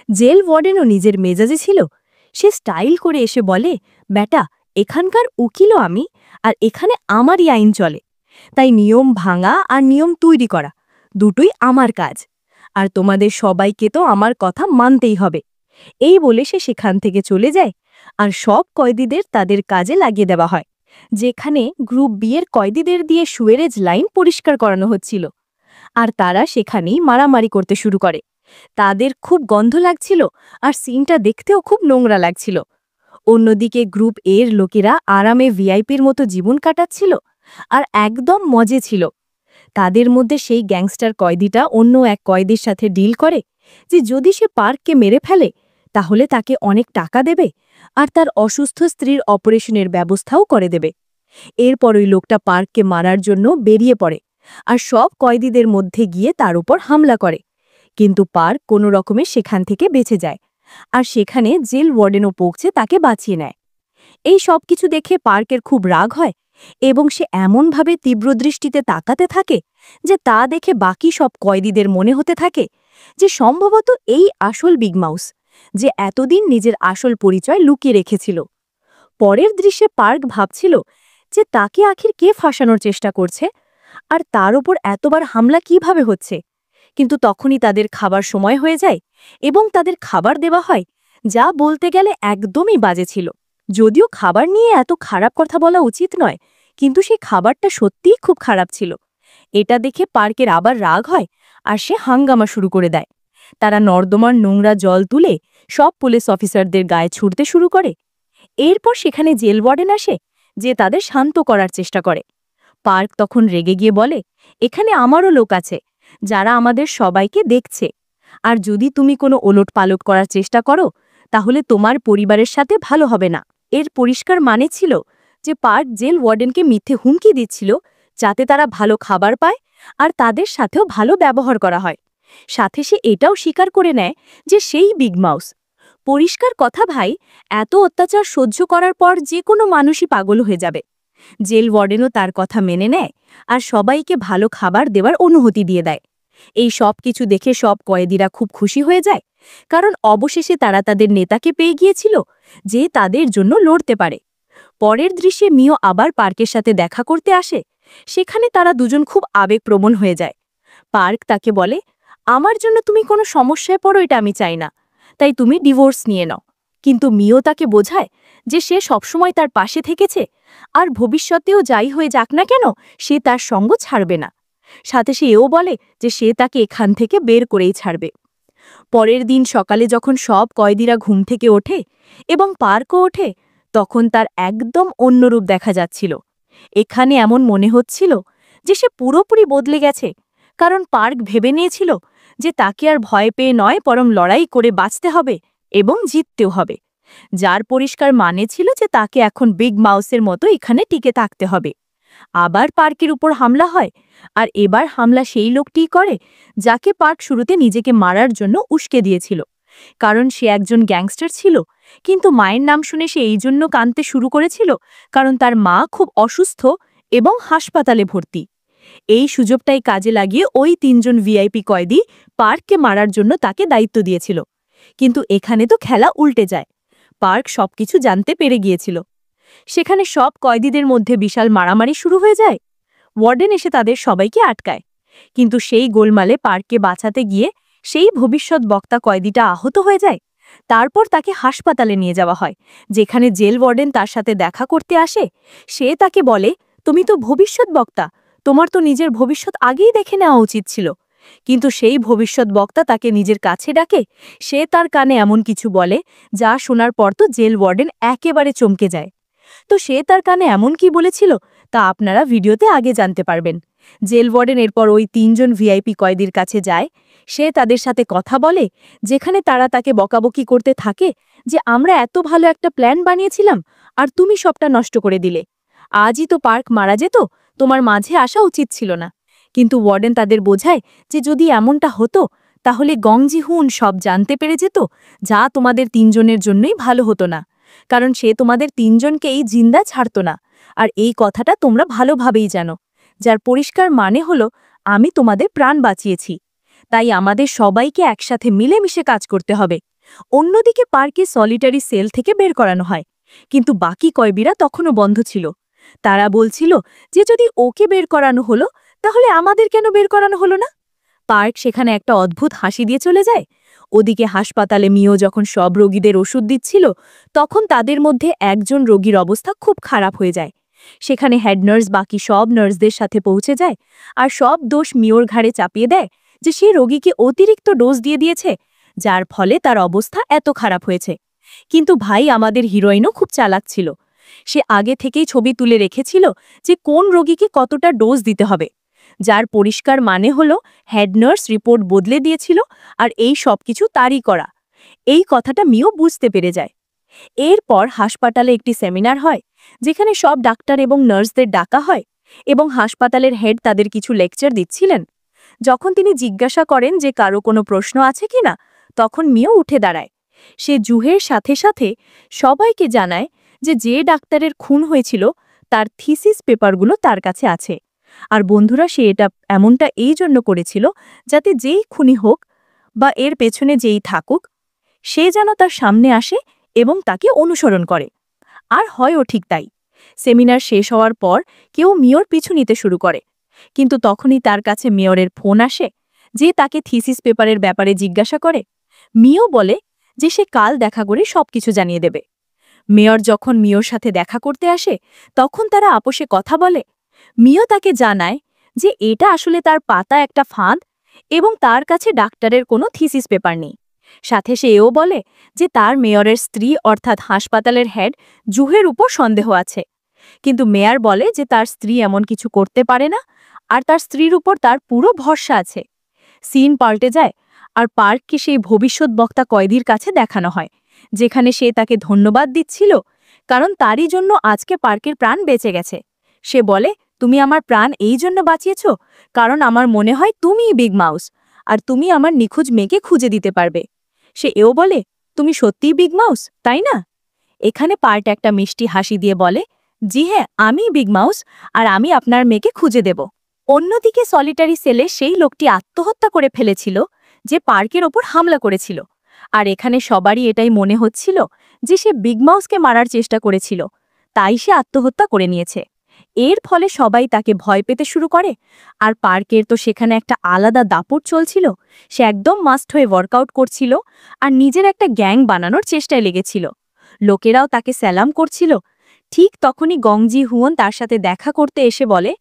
জেল ওয়ার্ডেনও নিজের মেজাজে ছিল। সে স্টাইল করে এসে বলে, বেটা, এখানকার উকিলও আমি আর এখানে আমারই আইন চলে, তাই নিয়ম ভাঙা আর নিয়ম তৈরি করা দুটোই আমার কাজ, আর তোমাদের সবাইকে তো আমার কথা মানতেই হবে। এই বলে সে সেখান থেকে চলে যায় আর সব কয়েদিদের তাদের কাজে লাগিয়ে দেওয়া হয়, যেখানে গ্রুপ বি এর কয়েদিদের দিয়ে সুয়েরেজ লাইন পরিষ্কার করানো হচ্ছিল। আর তারা সেখানেই মারামারি করতে শুরু করে। তাদের খুব গন্ধ লাগছিল আর সিনটা দেখতেও খুব নোংরা লাগছিল। অন্যদিকে গ্রুপ এর লোকেরা আরামে ভিআইপির মতো জীবন কাটাচ্ছিল আর একদম মজে ছিল। তাদের মধ্যে সেই গ্যাংস্টার কয়েদিটা অন্য এক কয়েদির সাথে ডিল করে যে যদি সে পার্ককে মেরে ফেলে তাহলে তাকে অনেক টাকা দেবে আর তার অসুস্থ স্ত্রীর অপারেশনের ব্যবস্থাও করে দেবে। এরপর ওই লোকটা পার্ককে মারার জন্য বেরিয়ে পড়ে আর সব কয়েদিদের মধ্যে গিয়ে তার উপর হামলা করে। কিন্তু পার্ক কোনো রকমে সেখান থেকে বেঁচে যায় আর সেখানে জেল ওয়ার্ডেনও পৌঁছে তাকে বাঁচিয়ে নেয়। এই সব কিছু দেখে পার্কের খুব রাগ হয় এবং সে এমনভাবে তীব্র দৃষ্টিতে তাকাতে থাকে যে তা দেখে বাকি সব কয়েদিদের মনে হতে থাকে যে সম্ভবত এই আসল বিগ মাউস, যে এতদিন নিজের আসল পরিচয় লুকিয়ে রেখেছিল। পরের দৃশ্যে পার্ক ভাবছিল যে তাকে আখির কে ফাঁসানোর চেষ্টা করছে আর তার উপর এতবার হামলা কিভাবে হচ্ছে। কিন্তু তখনই তাদের খাবার সময় হয়ে যায় এবং তাদের খাবার দেওয়া হয়, যা বলতে গেলে একদমই বাজে ছিল। যদিও খাবার নিয়ে এত খারাপ কথা বলা উচিত নয়, কিন্তু সেই খাবারটা সত্যিই খুব খারাপ ছিল। এটা দেখে পার্কের আবার রাগ হয় আর সে হাঙ্গামা শুরু করে দেয়। তারা নর্দমার নোংরা জল তুলে সব পুলিশ অফিসারদের গায়ে ছুড়তে শুরু করে। এরপর সেখানে জেল ওয়ার্ডেন আসে, যে তাদের শান্ত করার চেষ্টা করে। পার্ক তখন রেগে গিয়ে বলে, এখানে আমারও লোক আছে যারা আমাদের সবাইকে দেখছে, আর যদি তুমি কোনো ওলটপালট করার চেষ্টা করো তাহলে তোমার পরিবারের সাথে ভালো হবে না। এর পরিষ্কার মানে ছিল যে পার্ক জেল ওয়ার্ডেনকে মিথ্যে হুমকি দিচ্ছিল যাতে তারা ভালো খাবার পায় আর তাদের সাথেও ভালো ব্যবহার করা হয়। সাথে সে এটাও স্বীকার করে নেয় যে সেই বিগ মাউস। পরিষ্কার কথা ভাই, এত অত্যাচার সহ্য করার পর যে কোনো মানুষই পাগল হয়ে যাবে। জেল ওয়ার্ডেনও তার কথা মেনে নেয় আর সবাইকে ভালো খাবার দেওয়ার অনুমতি দিয়ে দেয়। এই সব কিছু দেখে সব কয়েদিরা খুব খুশি হয়ে যায়, কারণ অবশেষে তারা তাদের নেতাকে পেয়ে গিয়েছিল যে তাদের জন্য লড়তে পারে। পরের দৃশ্যে মিও আবার পার্কের সাথে দেখা করতে আসে। সেখানে তারা দুজন খুব আবেগপ্রবণ হয়ে যায়। পার্ক তাকে বলে, আমার জন্য তুমি কোনো সমস্যায় পড়ো এটা আমি চাই না, তাই তুমি ডিভোর্স নিয়ে নাও। কিন্তু মিও তাকে বোঝায় যে সে সবসময় তার পাশে থেকেছে আর ভবিষ্যতেও যাই হয়ে যাক না কেন সে তার সঙ্গ ছাড়বে না। সাথে সে এও বলে যে সে তাকে এখান থেকে বের করেই ছাড়বে। পরের দিন সকালে যখন সব কয়েদিরা ঘুম থেকে ওঠে এবং পার্কও ওঠে, তখন তার একদম অন্য রূপ দেখা যাচ্ছিল। এখানে এমন মনে হচ্ছিল যে সে পুরোপুরি বদলে গেছে, কারণ পার্ক ভেবে নিয়েছিল যে তাকে আর ভয় পেয়ে নয় বরং লড়াই করে বাঁচতে হবে এবং জিততেও হবে, যার পরিষ্কার মানে ছিল যে তাকে এখন বিগ মাউসের মতো এখানে টিকে থাকতে হবে। আবার পার্কের উপর হামলা হয়, আর এবার হামলা সেই লোকটিই করে যাকে পার্ক শুরুতে নিজেকে মারার জন্য উস্কে দিয়েছিল, কারণ সে একজন গ্যাংস্টার ছিল। কিন্তু মায়ের নাম শুনে সে এই জন্য কাঁদতে শুরু করেছিল কারণ তার মা খুব অসুস্থ এবং হাসপাতালে ভর্তি। এই সুযোগটাই কাজে লাগিয়ে ওই তিনজন ভিআইপি কয়েদি পার্ককে মারার জন্য তাকে দায়িত্ব দিয়েছিল। কিন্তু এখানে তো খেলা উল্টে যায়। পার্ক সবকিছু জানতে পেরে গিয়েছিল। সেখানে সব কয়েদিদের মধ্যে বিশাল মারামারি শুরু হয়ে যায়। ওয়ার্ডেন এসে তাদের সবাইকে আটকায়, কিন্তু সেই গোলমালে পার্ককে বাঁচাতে গিয়ে সেই ভবিষ্যৎ বক্তা কয়েদিটা আহত হয়ে যায়। তারপর তাকে হাসপাতালে নিয়ে যাওয়া হয়, যেখানে জেল ওয়ার্ডেন তার সাথে দেখা করতে আসে। সে তাকে বলে, তুমি তো ভবিষ্যৎ বক্তা, তোমার তো নিজের ভবিষ্যৎ আগেই দেখে নেওয়া উচিত ছিল। কিন্তু সেই ভবিষ্যৎ বক্তা তাকে নিজের কাছে ডাকে। সে তার কানে এমন কিছু বলে যা শোনার পর তো জেল ওয়ার্ডেন একেবারে চমকে যায়। তো সে তার কানে এমন কি বলেছিল তা আপনারা ভিডিওতে আগে জানতে পারবেন। জেল ওয়ার্ডেন এরপর ওই তিনজন ভিআইপি কয়েদির কাছে যায়। সে তাদের সাথে কথা বলে, যেখানে তারা তাকে বকাবকি করতে থাকে যে আমরা এত ভালো একটা প্ল্যান বানিয়েছিলাম আর তুমি সবটা নষ্ট করে দিলে। আজই তো পার্ক মারা যেত, তোমার মাঝে আসা উচিত ছিল না। কিন্তু ওয়ার্ডেন তাদের বোঝায় যে যদি এমনটা হতো তাহলে গং জি-হুন সব জানতে পেরে যেত, যা তোমাদের তিনজনের জন্যই ভালো হতো না, কারণ সে তোমাদের তিনজনকেই জিন্দা ছাড়ত না। আর এই কথাটা তোমরা ভালোভাবেই জানো, যার পরিষ্কার মানে হলো আমি তোমাদের প্রাণ বাঁচিয়েছি। তাই আমাদের সবাইকে একসাথে মিলেমিশে কাজ করতে হবে। অন্যদিকে পার্কে সলিটারি সেল থেকে বের করানো হয়, কিন্তু বাকি কয়েদিরা তখনও বন্ধ ছিল। তারা বলছিল যে যদি ওকে বের করানো হলো তাহলে আমাদের কেন বের করানো হলো না। পার্ক সেখানে একটা অদ্ভুত হাসি দিয়ে চলে যায়। ওদিকে হাসপাতালে মিও যখন সব রোগীদের ওষুধ দিচ্ছিল, তখন তাদের মধ্যে একজন রোগীর অবস্থা খুব খারাপ হয়ে যায়। সেখানে হেড নার্স বাকি সব নার্সদের সাথে পৌঁছে যায় আর সব দোষ মিওর ঘাড়ে চাপিয়ে দেয় যে সে রোগীকে অতিরিক্ত ডোজ দিয়ে দিয়েছে, যার ফলে তার অবস্থা এত খারাপ হয়েছে। কিন্তু ভাই আমাদের হিরোইনও খুব চালাক ছিল। সে আগে থেকেই ছবি তুলে রেখেছিল যে কোন রোগীকে কতটা ডোজ দিতে হবে, যার পরিষ্কার মানে হলো হেড নার্স রিপোর্ট বদলে দিয়েছিল আর এই সব কিছু তারই করা। এই কথাটা মিও বুঝতে পেরে যায়। এরপর হাসপাতালে একটি সেমিনার হয় যেখানে সব ডাক্তার এবং নার্সদের ডাকা হয় এবং হাসপাতালের হেড তাদের কিছু লেকচার দিচ্ছিলেন। যখন তিনি জিজ্ঞাসা করেন যে কারো কোনো প্রশ্ন আছে কিনা, তখন মিও উঠে দাঁড়ায়। সে জুহের সাথে সাথে সবাইকে জানায় যে যে ডাক্তারের খুন হয়েছিল তার থিসিস পেপারগুলো তার কাছে আছে। আর বন্ধুরা, সে এটা এমনটা এই জন্য করেছিল যাতে যেই খুনি হোক বা এর পেছনে যেই থাকুক, সে যেন তার সামনে আসে এবং তাকে অনুসরণ করে। আর হয়ও ঠিক তাই। সেমিনার শেষ হওয়ার পর কেউ মিওর পিছু নিতে শুরু করে, কিন্তু তখনই তার কাছে মেয়রের ফোন আসে যে তাকে থিসিস পেপারের ব্যাপারে জিজ্ঞাসা করে। মিও বলে যে সে কাল দেখা করে সবকিছু জানিয়ে দেবে। মেয়র যখন মিওর সাথে দেখা করতে আসে তখন তারা আপোষে কথা বলে। মিও তাকে জানায় যে এটা আসলে তার পাতা একটা ফাঁদ এবং তার কাছে ডাক্তারের কোনো থিসিস পেপার নেই। সাথে সে এও বলে যে তার মেয়রের স্ত্রী অর্থাৎ হাসপাতালের হেড জুহের উপর সন্দেহ আছে, কিন্তু মেয়র বলে যে তার স্ত্রী এমন কিছু করতে পারে না আর তার স্ত্রীর উপর তার পুরো ভরসা আছে। সিন পাল্টে যায় আর পার্ককে সেই ভবিষ্যৎ বক্তা কয়েদির কাছে দেখানো হয়, যেখানে সে তাকে ধন্যবাদ দিচ্ছিল কারণ তারই জন্য আজকে পার্কের প্রাণ বেঁচে গেছে। সে বলে, তুমি আমার প্রাণ এই জন্য বাঁচিয়েছ কারণ আমার মনে হয় তুমিই বিগ মাউস আর তুমি আমার নিখোঁজ মেয়েকে খুঁজে দিতে পারবে। সে এও বলে, তুমি সত্যিই বিগ মাউস, তাই না? এখানে পার্ট একটা মিষ্টি হাসি দিয়ে বলে, জি হ্যাঁ, আমি বিগ মাউস আর আমি আপনার মেয়েকে খুঁজে দেব। অন্যদিকে সলিটারি সেলে সেই লোকটি আত্মহত্যা করে ফেলেছিল যে পার্কের ওপর হামলা করেছিল, আর এখানে সবারই এটাই মনে হচ্ছিল যে সে বিগ মাউসকে মারার চেষ্টা করেছিল, তাই সে আত্মহত্যা করে নিয়েছে। এর ফলে সবাই তাকে ভয় পেতে শুরু করে। আর পার্কের তো সেখানে একটা আলাদা দাপট চলছিল। সে একদম মাস্ট হয়ে ওয়ার্কআউট করছিল আর নিজের একটা গ্যাং বানানোর চেষ্টায় লেগেছিল। লোকেরাও তাকে স্যালাম করছিল। ঠিক তখনই গংজি হুয়ন তার সাথে দেখা করতে এসে বলে,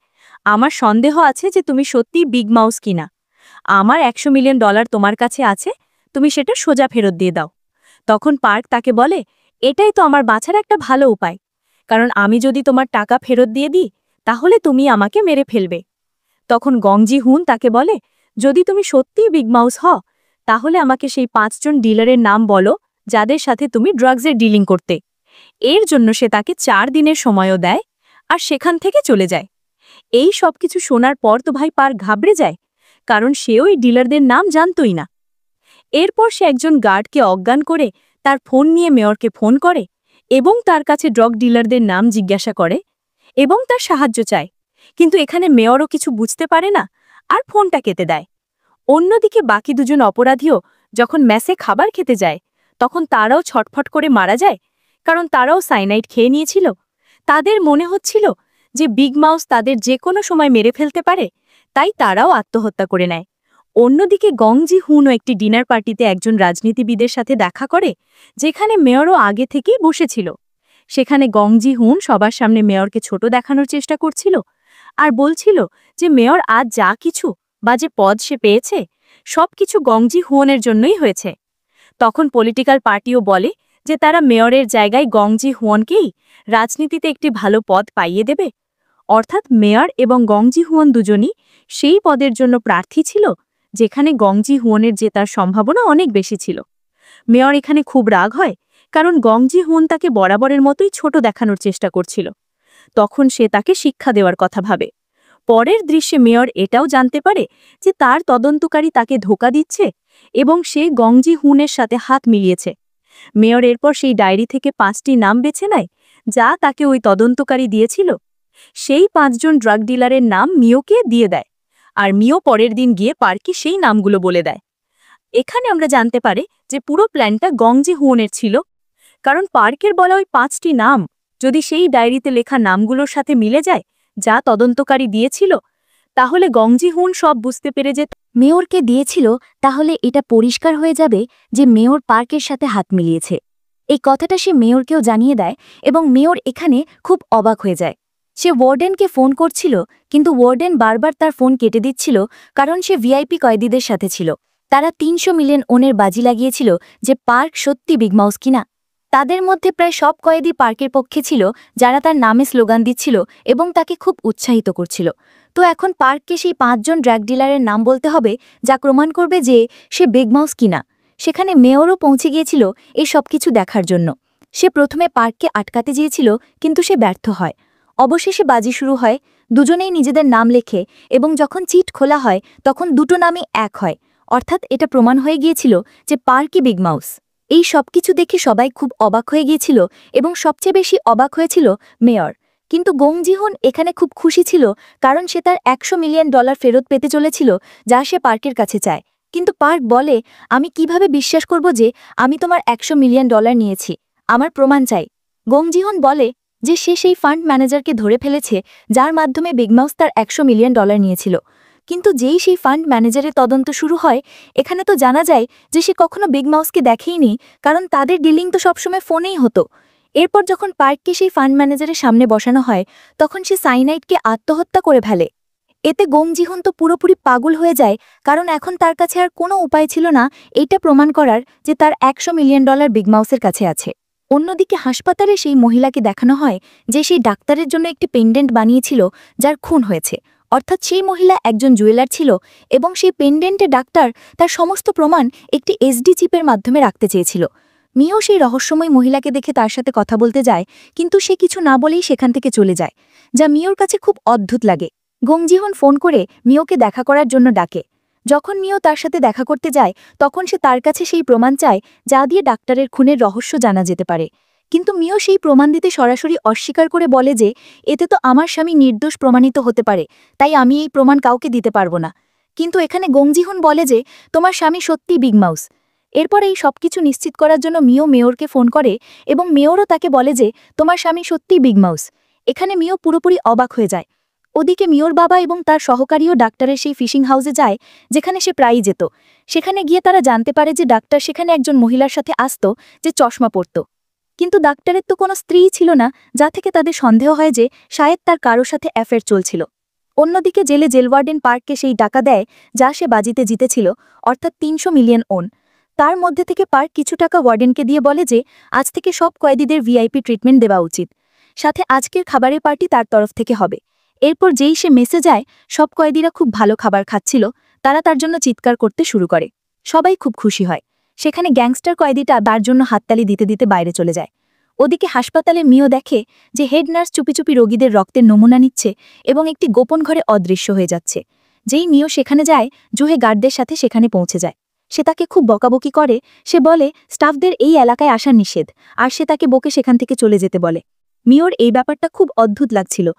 আমার সন্দেহ আছে যে তুমি সত্যিই বিগ মাউস কিনা। আমার $100 মিলিয়ন তোমার কাছে আছে, তুমি সেটা সোজা ফেরত দিয়ে দাও। তখন পার্ক তাকে বলে, এটাই তো আমার বাঁচার একটা ভালো উপায়, কারণ আমি যদি তোমার টাকা ফেরত দিয়ে দিই তাহলে তুমি আমাকে মেরে ফেলবে। তখন গংজি হুন তাকে বলে, যদি তুমি সত্যিই বিগ মাউস হও তাহলে আমাকে সেই 5 জন ডিলারের নাম বলো যাদের সাথে তুমি ড্রাগসের ডিলিং করতে। এর জন্য সে তাকে 4 দিনের সময়ও দেয় আর সেখান থেকে চলে যায়। এই সব কিছু শোনার পর তো ভাই পার্ক ঘাবড়ে যায়, কারণ সে ওই ডিলারদের নাম জানতই না। এরপর সে একজন গার্ডকে অজ্ঞান করে তার ফোন নিয়ে মেয়রকে ফোন করে এবং তার কাছে ড্রাগ ডিলারদের নাম জিজ্ঞাসা করে এবং তার সাহায্য চায়। কিন্তু এখানে মেয়রও কিছু বুঝতে পারে না আর ফোনটা কেটে দেয়। অন্যদিকে বাকি দুজন অপরাধীও যখন মেসে খাবার খেতে যায় তখন তারাও ছটফট করে মারা যায়, কারণ তারাও সাইনাইড খেয়ে নিয়েছিল। তাদের মনে হচ্ছিল যে বিগ মাউস তাদের যে কোনো সময় মেরে ফেলতে পারে, তাই তারাও আত্মহত্যা করে নেয়। অন্যদিকে গংজি হুনও একটি ডিনার পার্টিতে একজন রাজনীতিবিদের সাথে দেখা করে, যেখানে মেয়রও আগে থেকেই বসেছিল। সেখানে গংজি হুন সবার সামনে মেয়রকে ছোট দেখানোর চেষ্টা করছিল আর বলছিল যে মেয়র আজ যা কিছু বা যে পদ সে পেয়েছে সবকিছু গংজি হুনের জন্যই হয়েছে। তখন পলিটিক্যাল পার্টিও বলে যে তারা মেয়রের জায়গায় গংজি হুয়নকেই রাজনীতিতে একটি ভালো পদ পাইয়ে দেবে। অর্থাৎ মেয়র এবং গংজি হুয়ন দুজনই সেই পদের জন্য প্রার্থী ছিল যেখানে গংজি হুয়নের জেতার সম্ভাবনা অনেক বেশি ছিল। মেয়র এখানে খুব রাগ হয়, কারণ গংজি হুয়ন তাকে বরাবরের মতোই ছোট দেখানোর চেষ্টা করছিল। তখন সে তাকে শিক্ষা দেওয়ার কথা ভাবে। পরের দৃশ্যে মেয়র এটাও জানতে পারে যে তার তদন্তকারী তাকে ধোঁকা দিচ্ছে এবং সে গংজি হুনের সাথে হাত মিলিয়েছে। মেয়র এরপর সেই ডায়েরি থেকে 5টি নাম বেছে নেয় যা তাকে ওই তদন্তকারী দিয়েছিল। সেই 5 জন ড্রাগ ডিলারের নাম মিওকে দিয়ে দেয় আর মিও পরের দিন গিয়ে পার্কে সেই নামগুলো বলে দেয়। এখানে আমরা জানতে পারি যে পুরো প্ল্যানটা গংজি হুনের ছিল, কারণ পার্কের বলা ওই 5টি নাম যদি সেই ডায়েরিতে লেখা নামগুলোর সাথে মিলে যায় যা তদন্তকারী দিয়েছিল, তাহলে গংজি হুন সব বুঝতে পেরে যে মেয়রকে দিয়েছিল, তাহলে এটা পরিষ্কার হয়ে যাবে যে মেয়র পার্কের সাথে হাত মিলিয়েছে। এই কথাটা সে মেয়রকেও জানিয়ে দেয় এবং মেয়র এখানে খুব অবাক হয়ে যায়। সে ওয়ার্ডেনকে ফোন করছিল, কিন্তু ওয়ার্ডেন বারবার তার ফোন কেটে দিচ্ছিল, কারণ সে ভিআইপি কয়েদিদের সাথে ছিল। তারা ৩০০ মিলিয়ন ওনের বাজি লাগিয়েছিল যে পার্ক সত্যি বিগ মাউস কিনা। তাদের মধ্যে প্রায় সব কয়েদি পার্কের পক্ষে ছিল, যারা তার নামে স্লোগান দিচ্ছিল এবং তাকে খুব উৎসাহিত করছিল। তো এখন পার্ককে সেই ৫ জন ড্রাগ ডিলারের নাম বলতে হবে, যা প্রমাণ করবে যে সে বিগ মাউস কিনা। সেখানে মেয়রও পৌঁছে গিয়েছিল এই সব কিছু দেখার জন্য। সে প্রথমে পার্ককে আটকাতে চেয়েছিল, কিন্তু সে ব্যর্থ হয়। অবশেষে বাজি শুরু হয়, দুজনেই নিজেদের নাম লেখে, এবং যখন চিট খোলা হয় তখন দুটো নামই এক হয়। অর্থাৎ এটা প্রমাণ হয়ে গিয়েছিল যে পার্কই বিগ মাউস। এই সবকিছু দেখে সবাই খুব অবাক হয়ে গিয়েছিল, এবং সবচেয়ে বেশি অবাক হয়েছিল মেয়র। কিন্তু গং জিহুন এখানে খুব খুশি ছিল, কারণ সে তার $100 মিলিয়ন ফেরত পেতে চলেছিল, যা সে পার্কের কাছে চায়। কিন্তু পার্ক বলে, আমি কিভাবে বিশ্বাস করব যে আমি তোমার $100 মিলিয়ন নিয়েছি? আমার প্রমাণ চাই। গং জিহুন বলে যে সে সেই ফান্ড ম্যানেজারকে ধরে ফেলেছে, যার মাধ্যমে বিগ মাউস তার $100 মিলিয়ন নিয়েছিল। কিন্তু যেই সেই ফান্ড ম্যানেজারের তদন্ত শুরু হয়, এখানে তো জানা যায় যে সে কখনো বিগ মাউসকে দেখেইনি, কারণ তাদের ডিলিং তো সবসময় ফোনেই হতো। এরপর যখন পার্ককে সেই ফান্ড ম্যানেজারের সামনে বসানো হয়, তখন সে সাইনাইডকে আত্মহত্যা করে ফেলে। এতে গং জিহুন তো পুরোপুরি পাগল হয়ে যায়, কারণ এখন তার কাছে আর কোনো উপায় ছিল না এইটা প্রমাণ করার যে তার $100 মিলিয়ন বিগ মাউসের কাছে আছে। অন্যদিকে হাসপাতালে সেই মহিলাকে দেখানো হয় যে সেই ডাক্তারের জন্য একটি পেন্ডেন্ট বানিয়েছিল, যার খুন হয়েছে। অর্থাৎ সেই মহিলা একজন জুয়েলার ছিল, এবং সেই পেন্ডেন্টে ডাক্তার তার সমস্ত প্রমাণ একটি এসডি চিপের মাধ্যমে রাখতে চেয়েছিল। মিও সেই রহস্যময় মহিলাকে দেখে তার সাথে কথা বলতে যায়, কিন্তু সে কিছু না বলেই সেখান থেকে চলে যায়, যা মিওর কাছে খুব অদ্ভুত লাগে। গং জিহুন ফোন করে মিওকে দেখা করার জন্য ডাকে। যখন মিও তার সাথে দেখা করতে যায়, তখন সে তার কাছে সেই প্রমাণ চায় যা দিয়ে ডাক্তারের খুনের রহস্য জানা যেতে পারে। কিন্তু মিও সেই প্রমাণ দিতে সরাসরি অস্বীকার করে বলে যে এতে তো আমার স্বামী নির্দোষ প্রমাণিত হতে পারে, তাই আমি এই প্রমাণ কাউকে দিতে পারবো না। কিন্তু এখানে গং জিহুন বলে যে তোমার স্বামী সত্যি বিগ মাউস। এরপর এই সবকিছু নিশ্চিত করার জন্য মিও মেয়রকে ফোন করে, এবং মেয়রও তাকে বলে যে তোমার স্বামী সত্যি বিগ মাউস। এখানে মিও পুরোপুরি অবাক হয়ে যায়। ওদিকে মিওর বাবা এবং তার সহকারীও ডাক্তারের সেই ফিশিং হাউসে যায়, যেখানে সে প্রায়ই যেত। সেখানে গিয়ে তারা জানতে পারে যে ডাক্তার সেখানে একজন মহিলার সাথে আসত, যে চশমা পরত। কিন্তু ডাক্তারের তো কোনো স্ত্রী ছিল না, যা থেকে তাদের সন্দেহ হয় যে শায়দ তার কারোর সাথে অ্যাফেয়ার চলছিল। অন্যদিকে জেলে জেলওয়ার্ডেন পার্ককে সেই টাকা দেয় যা সে বাজিতে জিতেছিল, অর্থাৎ ৩০০ মিলিয়ন ওন। তার মধ্যে থেকে পার্ক কিছু টাকা ওয়ার্ডেনকে দিয়ে বলে যে আজ থেকে সব কয়েদিদের ভিআইপি ট্রিটমেন্ট দেওয়া উচিত, সাথে আজকের খাবারের পার্টি তার তরফ থেকে হবে। এরপর যেই সে মেসে যায়, সব কয়েদিরা খুব ভালো খাবার খাচ্ছিল, তারা তার জন্য চিৎকার করতে শুরু করে। সবাই খুব খুশি হয়। সেখানে গ্যাংস্টার কয়েদিটা তার জন্য হাততালি দিতে দিতে বাইরে চলে যায়। ওদিকে হাসপাতালে মিও দেখে যে হেড নার্স চুপি চুপি রোগীদের রক্তের নমুনা নিচ্ছে এবং একটি গোপন ঘরে অদৃশ্য হয়ে যাচ্ছে। যেই মিও সেখানে যায়, জুহে গার্ডদের সাথে সেখানে পৌঁছে যায়। সে তাকে খুব বকাবকি করে। সে বলে স্টাফদের এই এলাকায় আসা নিষেধ, আর সে তাকে বকে সেখান থেকে চলে যেতে বলে। মিওর এই ব্যাপারটা খুব অদ্ভুত লাগছিল।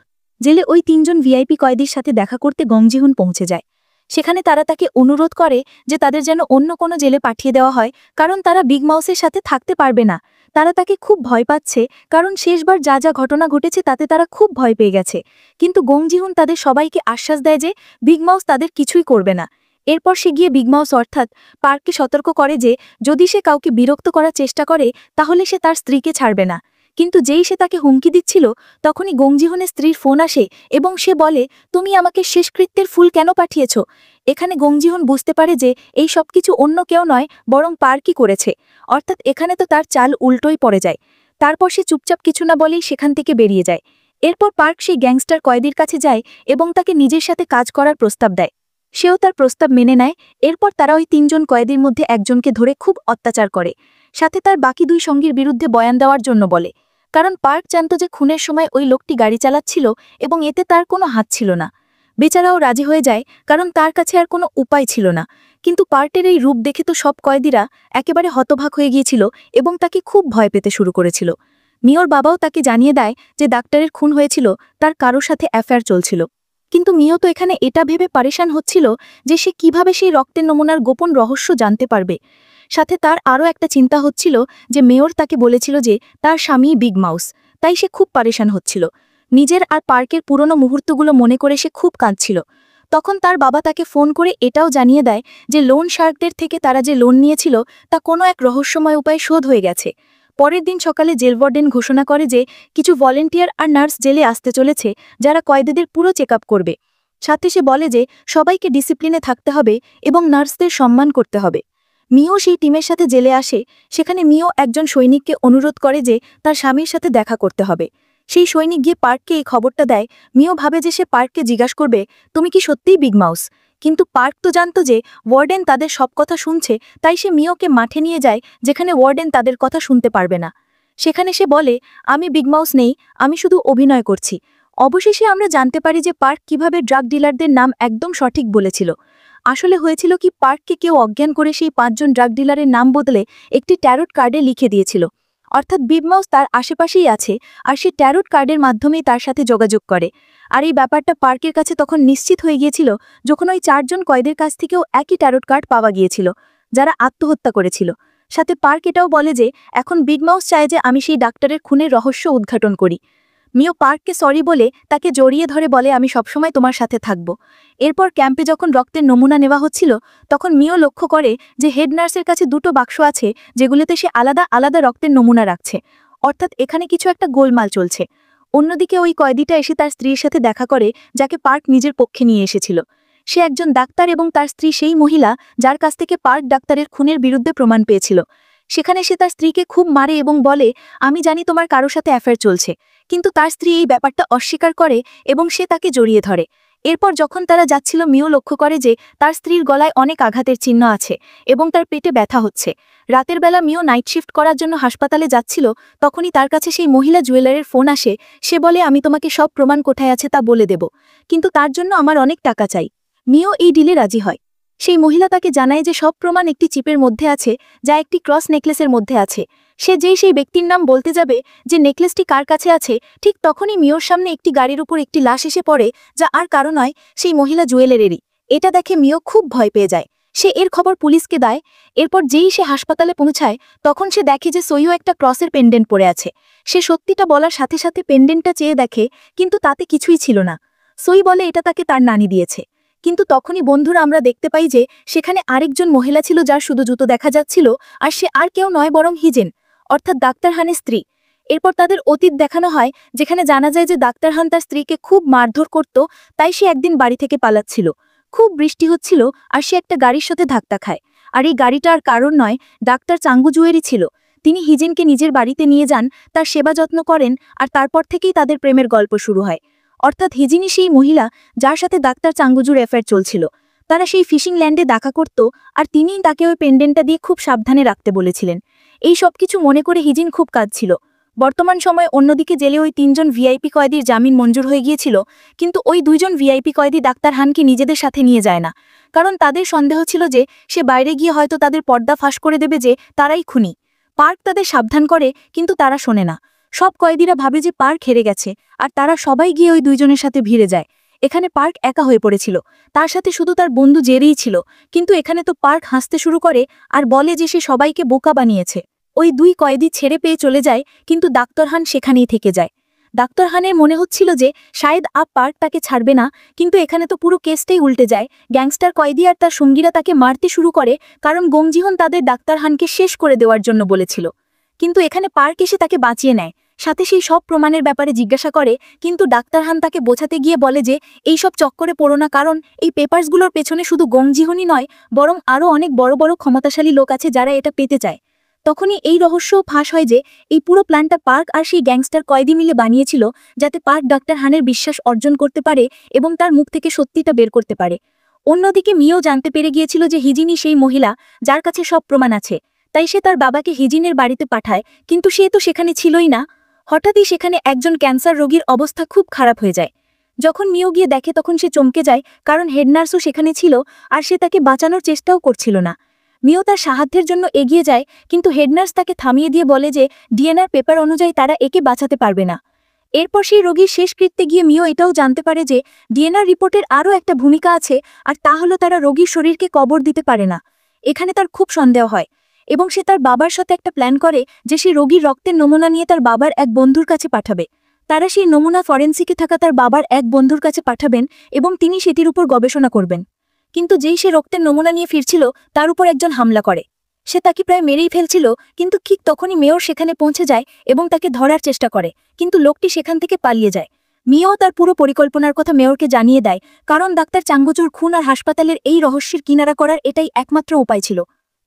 জেলে ওই ৩ জন ভিআইপি কয়েদির সাথে দেখা করতে গং জিহুন পৌঁছে যায়। সেখানে তারা তাকে অনুরোধ করে যে তাদের যেন অন্য কোনো জেলে পাঠিয়ে দেওয়া হয়, কারণ তারা বিগ মাউসের সাথে থাকতে পারবে না। তারা তাকে খুব ভয় পাচ্ছে, কারণ শেষবার যা যা ঘটনা ঘটেছে তাতে তারা খুব ভয় পেয়ে গেছে। কিন্তু গং জিহুন তাদের সবাইকে আশ্বাস দেয় যে বিগ মাউস তাদের কিছুই করবে না। এরপর সে গিয়ে বিগ মাউস অর্থাৎ পার্ককে সতর্ক করে যে যদি সে কাউকে বিরক্ত করার চেষ্টা করে, তাহলে সে তার স্ত্রীকে ছাড়বে না। কিন্তু যেই সে তাকে হুমকি দিচ্ছিল, তখনই গং জিহুনের স্ত্রীর ফোন আসে, এবং সে বলে তুমি আমাকে শেষকৃত্যের ফুল কেন পাঠিয়েছ? এখানে গং জিহুন বুঝতে পারে যে এই সব কিছু অন্য কেউ নয়, বরং পার্কই করেছে। অর্থাৎ এখানে তো তার চাল উল্টোই পড়ে যায়। তারপর সে চুপচাপ কিছু না বলেই সেখান থেকে বেরিয়ে যায়। এরপর পার্ক সেই গ্যাংস্টার কয়েদির কাছে যায় এবং তাকে নিজের সাথে কাজ করার প্রস্তাব দেয়। সেও তার প্রস্তাব মেনে নেয়। এরপর তারা ওই ৩ জন কয়েদির মধ্যে একজনকে ধরে খুব অত্যাচার করে, সাথে তার বাকি 2 সঙ্গীর বিরুদ্ধে বয়ান দেওয়ার জন্য বলে। কারণ পার্ক জানত যে খুনের সময় ওই লোকটি গাড়ি চালাচ্ছিল এবং এতে তার কোনো হাত ছিল না। বেচারাও রাজি হয়ে যায়, কারণ তার কাছে আর কোনো উপায় ছিল না। কিন্তু পার্টের এই রূপ দেখে তো সব কয়েদিরা একেবারে হতবাক হয়ে গিয়েছিল এবং তাকে খুব ভয় পেতে শুরু করেছিল। মিওর বাবাও তাকে জানিয়ে দেয় যে ডাক্তারের খুন হয়েছিল, তার কারোর সাথে অ্যাফেয়ার চলছিল। কিন্তু মিও তো এখানে এটা ভেবে পারেশান হচ্ছিল যে সে কিভাবে সেই রক্তের নমুনার গোপন রহস্য জানতে পারবে। সাথে তার আরও একটা চিন্তা হচ্ছিল যে মেয়র তাকে বলেছিল যে তার স্বামী বিগ মাউস, তাই সে খুব পারেশান হচ্ছিল। নিজের আর পার্কের পুরনো মুহূর্তগুলো মনে করে সে খুব কাঁদছিল। তখন তার বাবা তাকে ফোন করে এটাও জানিয়ে দেয় যে লোন শার্কদের থেকে তারা যে লোন নিয়েছিল তা কোনো এক রহস্যময় উপায়ে শোধ হয়ে গেছে। পরের দিন সকালে জেল ওয়ার্ডেন ঘোষণা করে যে কিছু ভলেন্টিয়ার আর নার্স জেলে আসতে চলেছে, যারা কয়েদিদের পুরো চেক আপ করবে। সাথে সে বলে যে সবাইকে ডিসিপ্লিনে থাকতে হবে এবং নার্সদের সম্মান করতে হবে। মিও সেই টিমের সাথে জেলে আসে। সেখানে মিও একজন সৈনিককে অনুরোধ করে যে তার স্বামীর সাথে দেখা করতে হবে। সেই সৈনিক গিয়ে পার্ককে এই খবরটা দেয়। মিও ভাবে যে সে পার্ককে জিজ্ঞাসা করবে, তুমি কি সত্যিই বিগ মাউস? কিন্তু পার্ক তো জানত যে ওয়ার্ডেন তাদের সব কথা শুনছে, তাই সে মিওকে মাঠে নিয়ে যায় যেখানে ওয়ার্ডেন তাদের কথা শুনতে পারবে না। সেখানে সে বলে, আমি বিগ মাউস নেই, আমি শুধু অভিনয় করছি। অবশেষে আমরা জানতে পারি যে পার্ক কিভাবে ড্রাগ ডিলারদের নাম একদম সঠিক বলেছিল। আসলে হয়েছিল কি, পার্ককে কেউ অজ্ঞান করে সেই 5 জন ড্রাগ ডিলারের নাম বদলে একটি ট্যারোট কার্ডে লিখে দিয়েছিল। অর্থাৎ বিগ মাউস তার আশেপাশেই আছে, আর সে ট্যারোট কার্ডের মাধ্যমেই তার সাথে যোগাযোগ করে। আর এই ব্যাপারটা পার্কের কাছে তখন নিশ্চিত হয়ে গিয়েছিল যখন ওই 4 জন কয়েদের কাছ থেকেও একই ট্যারোট কার্ড পাওয়া গিয়েছিল, যারা আত্মহত্যা করেছিল। সাথে পার্ক এটাও বলে যে এখন বিগ মাউস চায় যে আমি সেই ডাক্তারের খুনের রহস্য উদ্ঘাটন করি। মিও পার্ককে সরি বলে তাকে জড়িয়ে ধরে বলে, আমি সবসময় তোমার সাথে থাকব। এরপর ক্যাম্পে যখন রক্তের নমুনা নেওয়া হচ্ছিল, তখন মিও লক্ষ্য করে যে হেড নার্সের কাছে 2টো বাক্স আছে, যেগুলোতে সে আলাদা আলাদা রক্তের নমুনা রাখছে। অর্থাৎ এখানে কিছু একটা গোলমাল চলছে। অন্যদিকে ওই কয়েদিটা এসে তার স্ত্রীর সাথে দেখা করে, যাকে পার্ক নিজের পক্ষে নিয়ে এসেছিল। সে একজন ডাক্তার এবং তার স্ত্রী সেই মহিলা যার কাছ থেকে পার্ক ডাক্তারের খুনের বিরুদ্ধে প্রমাণ পেয়েছিল। সেখানে সে তার স্ত্রীকে খুব মারে এবং বলে, আমি জানি তোমার কারোর সাথে অ্যাফেয়ার চলছে। কিন্তু তার স্ত্রী এই ব্যাপারটা অস্বীকার করে এবং সে তাকে জড়িয়ে ধরে। এরপর যখন তারা যাচ্ছিল, মিও লক্ষ্য করে যে তার স্ত্রীর গলায় অনেক আঘাতের চিহ্ন আছে এবং তার পেটে ব্যথা হচ্ছে। রাতের বেলা মিও নাইট শিফট করার জন্য হাসপাতালে যাচ্ছিল, তখনই তার কাছে সেই মহিলা জুয়েলারের ফোন আসে। সে বলে, আমি তোমাকে সব প্রমাণ কোথায় আছে তা বলে দেব, কিন্তু তার জন্য আমার অনেক টাকা চাই। মিও এই ডিলে রাজি হয়। সেই মহিলা তাকে জানায় যে সব প্রমাণ একটি চিপের মধ্যে আছে, যা একটি ক্রস নেকলেসের মধ্যে আছে। সে যেই সেই ব্যক্তির নাম বলতে যাবে যে নেকলেসটি কার কাছে আছে, ঠিক তখনই মিওর সামনে একটি গাড়ির উপর একটি লাশ এসে পড়ে, যা আর কারো নয়, সেই মহিলা জুয়েলারেরই। এটা দেখে মিও খুব ভয় পেয়ে যায়। সে এর খবর পুলিশকে দেয়। এরপর যেই সে হাসপাতালে পৌঁছায়, তখন সে দেখে যে সইও একটা ক্রসের পেন্ডেন্ট পড়ে আছে। সে সত্যিটা বলার সাথে সাথে পেন্ডেন্টটা চেয়ে দেখে, কিন্তু তাতে কিছুই ছিল না। সই বলে এটা তাকে তার নানি দিয়েছে। কিন্তু তখনই বন্ধুরা আমরা দেখতে পাই যে সেখানে আরেকজন মহিলা ছিল, যার শুধু জুতো দেখা যাচ্ছিল, আর সে আর কেউ নয় বরং হিজেন, অর্থাৎ ডাক্তার হানের স্ত্রী। এরপর তাদের অতীত দেখানো হয়, যেখানে জানা যায় যে ডাক্তার হান তার স্ত্রীকে খুব মারধর করত, তাই সে একদিন বাড়ি থেকে পালাচ্ছিল। খুব বৃষ্টি হচ্ছিল আর সে একটা গাড়ির সাথে ধাক্কা খায়। আর এই গাড়িটা আর কারণ নয়, ডাক্তার চাঙ্গুজুয়েরই ছিল। তিনি হিজেনকে নিজের বাড়িতে নিয়ে যান, তার সেবা যত্ন করেন, আর তারপর থেকেই তাদের প্রেমের গল্প শুরু হয়। অর্থাৎ হিজিনই সেই মহিলা যার সাথে ডাক্তার চাঙ্গুজুর অ্যাফেয়ার চলছিল। তারা সেই ফিশিং ল্যান্ডে দেখা করত, আর তিনিই তাকে ওই পেন্ডেন্টটা দিয়ে খুব সাবধানে রাখতে বলেছিলেন। এই সব কিছু মনে করে হিজিন খুব কাঁদছিল। বর্তমান সময়ে অন্যদিকে জেলে ওই 3 জন ভিআইপি কয়েদির জামিন মঞ্জুর হয়ে গিয়েছিল, কিন্তু ওই 2 জন ভিআইপি কয়েদি ডাক্তার হানকে নিজেদের সাথে নিয়ে যায় না, কারণ তাদের সন্দেহ ছিল যে সে বাইরে গিয়ে হয়তো তাদের পর্দা ফাঁস করে দেবে যে তারাই খুনি। পার্ক তাদের সাবধান করে, কিন্তু তারা শোনে না। সব কয়েদিরা ভাবে যে পার্ক হেরে গেছে, আর তারা সবাই গিয়ে ওই 2 জনের সাথে ভিড়ে যায়। এখানে পার্ক একা হয়ে পড়েছিল, তার সাথে শুধু তার বন্ধু জেরিই ছিল। কিন্তু এখানে তো পার্ক হাসতে শুরু করে আর বলে যে সে সবাইকে বোকা বানিয়েছে। ওই 2 কয়েদি ছেড়ে পেয়ে চলে যায়, কিন্তু ডাক্তার হান সেখানেই থেকে যায়। ডাক্তার হানের মনে হচ্ছিল যে শায়দ পার্ক তাকে ছাড়বে না, কিন্তু এখানে তো পুরো কেসটাই উল্টে যায়। গ্যাংস্টার কয়েদি আর তার সঙ্গীরা তাকে মারতে শুরু করে, কারণ গংজিহন তাদের ডাক্তার হানকে শেষ করে দেওয়ার জন্য বলেছিল। কিন্তু এখানে পার্ক এসে তাকে বাঁচিয়ে নেয়, সাথে সেই সব প্রমাণের ব্যাপারে জিজ্ঞাসা করে। কিন্তু ডাক্তার হান তাকে বোঝাতে গিয়ে বলে যে এই সব চক্করে পড়ো না, কারণ এই পেপারসগুলোর পেছনে শুধু গংজিহনই নয়, বরং আরও অনেক বড় বড় ক্ষমতাশালী লোক আছে যারা এটা পেতে চায়। তখনই এই রহস্য ফাঁস হয় যে এই পুরো প্ল্যানটা পার্ক আর সেই গ্যাংস্টার কয়েদি মিলে বানিয়েছিল, যাতে পার্ক ডাক্তার হানের বিশ্বাস অর্জন করতে পারে এবং তার মুখ থেকে সত্যিটা বের করতে পারে। অন্যদিকে মিও জানতে পেরে গিয়েছিল যে হিজিনই সেই মহিলা যার কাছে সব প্রমাণ আছে, তাই সে তার বাবাকে হিজিনের বাড়িতে পাঠায়, কিন্তু সে তো সেখানে ছিলই না। হঠাৎই সেখানে একজন ক্যান্সার রোগীর অবস্থা খুব খারাপ হয়ে যায়। যখন মিও গিয়ে দেখে, তখন সে চমকে যায়, কারণ হেডনার্সও সেখানে ছিল, আর সে তাকে বাঁচানোর চেষ্টাও করছিল না। মিও তার সাহায্যের জন্য এগিয়ে যায়, কিন্তু হেডনার্স তাকে থামিয়ে দিয়ে বলে যে ডিএনএর পেপার অনুযায়ী তারা একে বাঁচাতে পারবে না। এরপর সেই রোগীর শেষকৃত্যে গিয়ে মিও এটাও জানতে পারে যে ডিএনএর রিপোর্টের আরও একটা ভূমিকা আছে, আর তা হলো তারা রোগীর শরীরকে কবর দিতে পারে না। এখানে তার খুব সন্দেহ হয় এবং সে তার বাবার সাথে একটা প্ল্যান করে যে সে রোগীর রক্তের নমুনা নিয়ে তার বাবার এক বন্ধুর কাছে পাঠাবে। তারা সেই নমুনা ফরেন্সিকে থাকা তার বাবার এক বন্ধুর কাছে পাঠাবেন এবং তিনি সেটির উপর গবেষণা করবেন। কিন্তু যেই সে রক্তের নমুনা নিয়ে ফিরছিল, তার উপর একজন হামলা করে। সে তাকে প্রায় মেরেই ফেলছিল, কিন্তু ঠিক তখনই মেয়র সেখানে পৌঁছে যায় এবং তাকে ধরার চেষ্টা করে, কিন্তু লোকটি সেখান থেকে পালিয়ে যায়। মিয়াও তার পুরো পরিকল্পনার কথা মেয়রকে জানিয়ে দেয়, কারণ ডাক্তার চাঙ্গুচুর খুন আর হাসপাতালের এই রহস্যের কিনারা করার এটাই একমাত্র উপায় ছিল।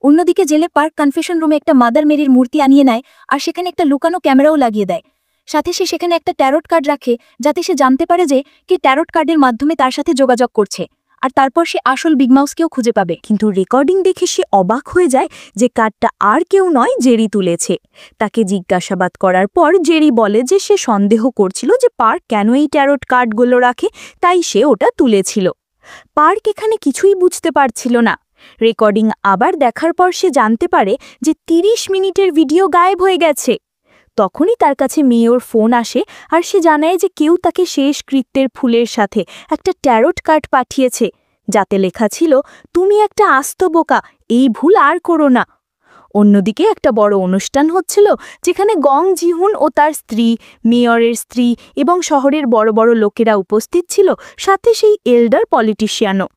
অন্যদিকে জেলে পার্ক কনফেশন রুমে একটা মাদার মেরির মূর্তি আনিয়ে নেয় আর সেখানে একটা লুকানো ক্যামেরাও লাগিয়ে দেয়। সাথে সে সেখানে একটা ট্যারোট কার্ড রাখে, যাতে সে জানতে পারে যে কে ট্যারোট কার্ডের মাধ্যমে তার সাথে যোগাযোগ করছে, আর তারপর সে আসল বিগ মাউসকেও খুঁজে পাবে। কিন্তু রেকর্ডিং দেখে সে অবাক হয়ে যায় যে কার্ডটা আর কেউ নয়, জেরি তুলেছে। তাকে জিজ্ঞাসাবাদ করার পর জেরি বলে যে সে সন্দেহ করছিল যে পার্ক কেন এই ট্যারোট কার্ডগুলো রাখে, তাই সে ওটা তুলেছিল। পার্ক এখানে কিছুই বুঝতে পারছিল না। রেকর্ডিং আবার দেখার পর সে জানতে পারে যে 30 মিনিটের ভিডিও গায়েব হয়ে গেছে। তখনই তার কাছে মেয়র ফোন আসে আর সে জানায় যে কেউ তাকে শেষ কৃত্যের ফুলের সাথে একটা ট্যারোট কার্ড পাঠিয়েছে, যাতে লেখা ছিল, তুমি একটা আস্ত বোকা, এই ভুল আর করো না। অন্যদিকে একটা বড় অনুষ্ঠান হচ্ছিল, যেখানে গং জিহুন ও তার স্ত্রী, মেয়রের স্ত্রী এবং শহরের বড় বড় লোকেরা উপস্থিত ছিল, সাথে সেই এল্ডার পলিটিশিয়ানও।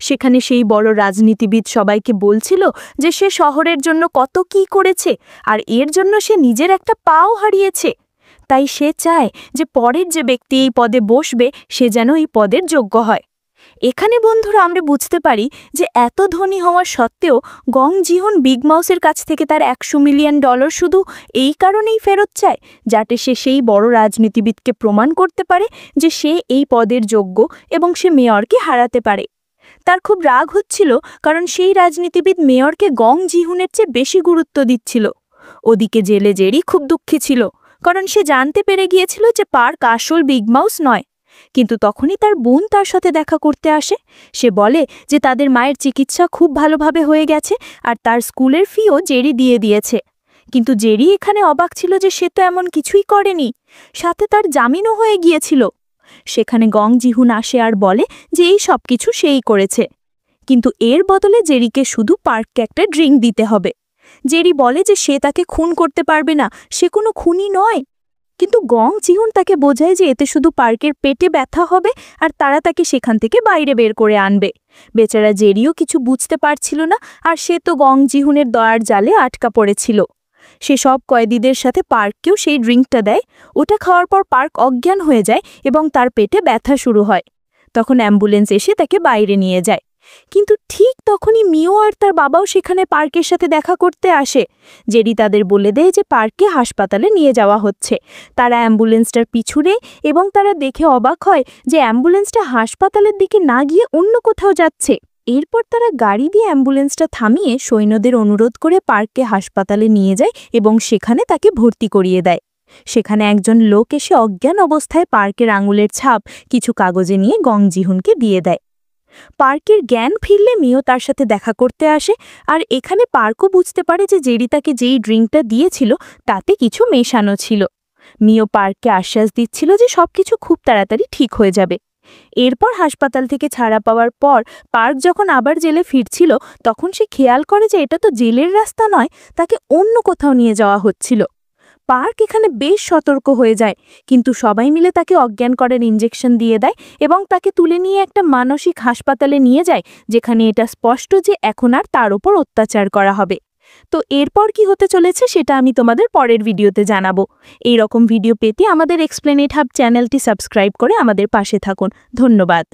সেখানে সেই বড় রাজনীতিবিদ সবাইকে বলছিল যে সে শহরের জন্য কত কী করেছে, আর এর জন্য সে নিজের একটা পাও হারিয়েছে। তাই সে চায় যে পরের যে ব্যক্তি এই পদে বসবে সে যেন এই পদের যোগ্য হয়। এখানে বন্ধুরা আমরা বুঝতে পারি যে এত ধনী হওয়া সত্ত্বেও গং জিহুন বিগ মাউসের কাছ থেকে তার $100 মিলিয়ন শুধু এই কারণেই ফেরত চায়, যাতে সে সেই বড় রাজনীতিবিদকে প্রমাণ করতে পারে যে সে এই পদের যোগ্য এবং সে মেয়রকে হারাতে পারে। তার খুব রাগ হচ্ছিল, কারণ সেই রাজনীতিবিদ মেয়রকে গং জিহুনের চেয়ে বেশি গুরুত্ব দিচ্ছিল। ওদিকে জেলে জেরি খুব দুঃখী ছিল, কারণ সে জানতে পেরে গিয়েছিল যে পার্ক আসল বিগ মাউস নয়। কিন্তু তখনই তার বোন তার সাথে দেখা করতে আসে। সে বলে যে তাদের মায়ের চিকিৎসা খুব ভালোভাবে হয়ে গেছে আর তার স্কুলের ফিও জেরি দিয়ে দিয়েছে। কিন্তু জেরি এখানে অবাক ছিল যে সে তো এমন কিছুই করেনি, সাথে তার জামিনও হয়ে গিয়েছিল। সেখানে গং জিহুন আসে আর বলে যে এই সব কিছু সেই করেছে, কিন্তু এর বদলে জেরিকে শুধু পার্ককে একটা ড্রিঙ্ক দিতে হবে। জেরি বলে যে সে তাকে খুন করতে পারবে না, সে কোনো খুনি নয়। কিন্তু গং জিহুন তাকে বোঝায় যে এতে শুধু পার্কের পেটে ব্যথা হবে আর তারা তাকে সেখান থেকে বাইরে বের করে আনবে। বেচারা জেরিও কিছু বুঝতে পারছিল না, আর সে তো গং জিহুনের দয়ার জালে আটকা পড়েছিল। সে সব কয়েদিদের সাথে পার্ককেও সেই ড্রিঙ্কটা দেয়। ওটা খাওয়ার পর পার্ক অজ্ঞান হয়ে যায় এবং তার পেটে ব্যথা শুরু হয়। তখন অ্যাম্বুলেন্স এসে তাকে বাইরে নিয়ে যায়। কিন্তু ঠিক তখনই মিও আর তার বাবাও সেখানে পার্কের সাথে দেখা করতে আসে। জেরি তাদের বলে দেয় যে পার্ককে হাসপাতালে নিয়ে যাওয়া হচ্ছে। তারা অ্যাম্বুলেন্সটার পিছু নেয় এবং তারা দেখে অবাক হয় যে অ্যাম্বুলেন্সটা হাসপাতালের দিকে না গিয়ে অন্য কোথাও যাচ্ছে। এরপর তারা গাড়ি দিয়ে অ্যাম্বুলেন্সটা থামিয়ে সৈন্যদের অনুরোধ করে পার্ককে হাসপাতালে নিয়ে যায় এবং সেখানে তাকে ভর্তি করিয়ে দেয়। সেখানে একজন লোক এসে অজ্ঞান অবস্থায় পার্কের আঙুলের ছাপ কিছু কাগজে নিয়ে গং জিহুনকে দিয়ে দেয়। পার্কের জ্ঞান ফিরলে মিও তার সাথে দেখা করতে আসে, আর এখানে পার্কও বুঝতে পারে যে জেরি তাকে যেই ড্রিঙ্কটা দিয়েছিল তাতে কিছু মেশানো ছিল। মিও পার্ককে আশ্বাস দিচ্ছিল যে সবকিছু খুব তাড়াতাড়ি ঠিক হয়ে যাবে। এরপর হাসপাতাল থেকে ছাড়া পাওয়ার পর পার্ক যখন আবার জেলে ফিরছিল, তখন সে খেয়াল করে যে এটা তো জেলের রাস্তা নয়, তাকে অন্য কোথাও নিয়ে যাওয়া হচ্ছিল। পার্ক এখানে বেশ সতর্ক হয়ে যায়, কিন্তু সবাই মিলে তাকে অজ্ঞান করার ইনজেকশন দিয়ে দেয় এবং তাকে তুলে নিয়ে একটা মানসিক হাসপাতালে নিয়ে যায়, যেখানে এটা স্পষ্ট যে এখন আর তার ওপর অত্যাচার করা হবে। তো এরপর কি হতে চলেছে সেটা আমি তোমাদের পরের ভিডিওতে জানাবো। এই রকম ভিডিও পেতে আমাদের এক্সপ্লেনেট হাব চ্যানেলটি সাবস্ক্রাইব করে আমাদের পাশে থাকুন। ধন্যবাদ।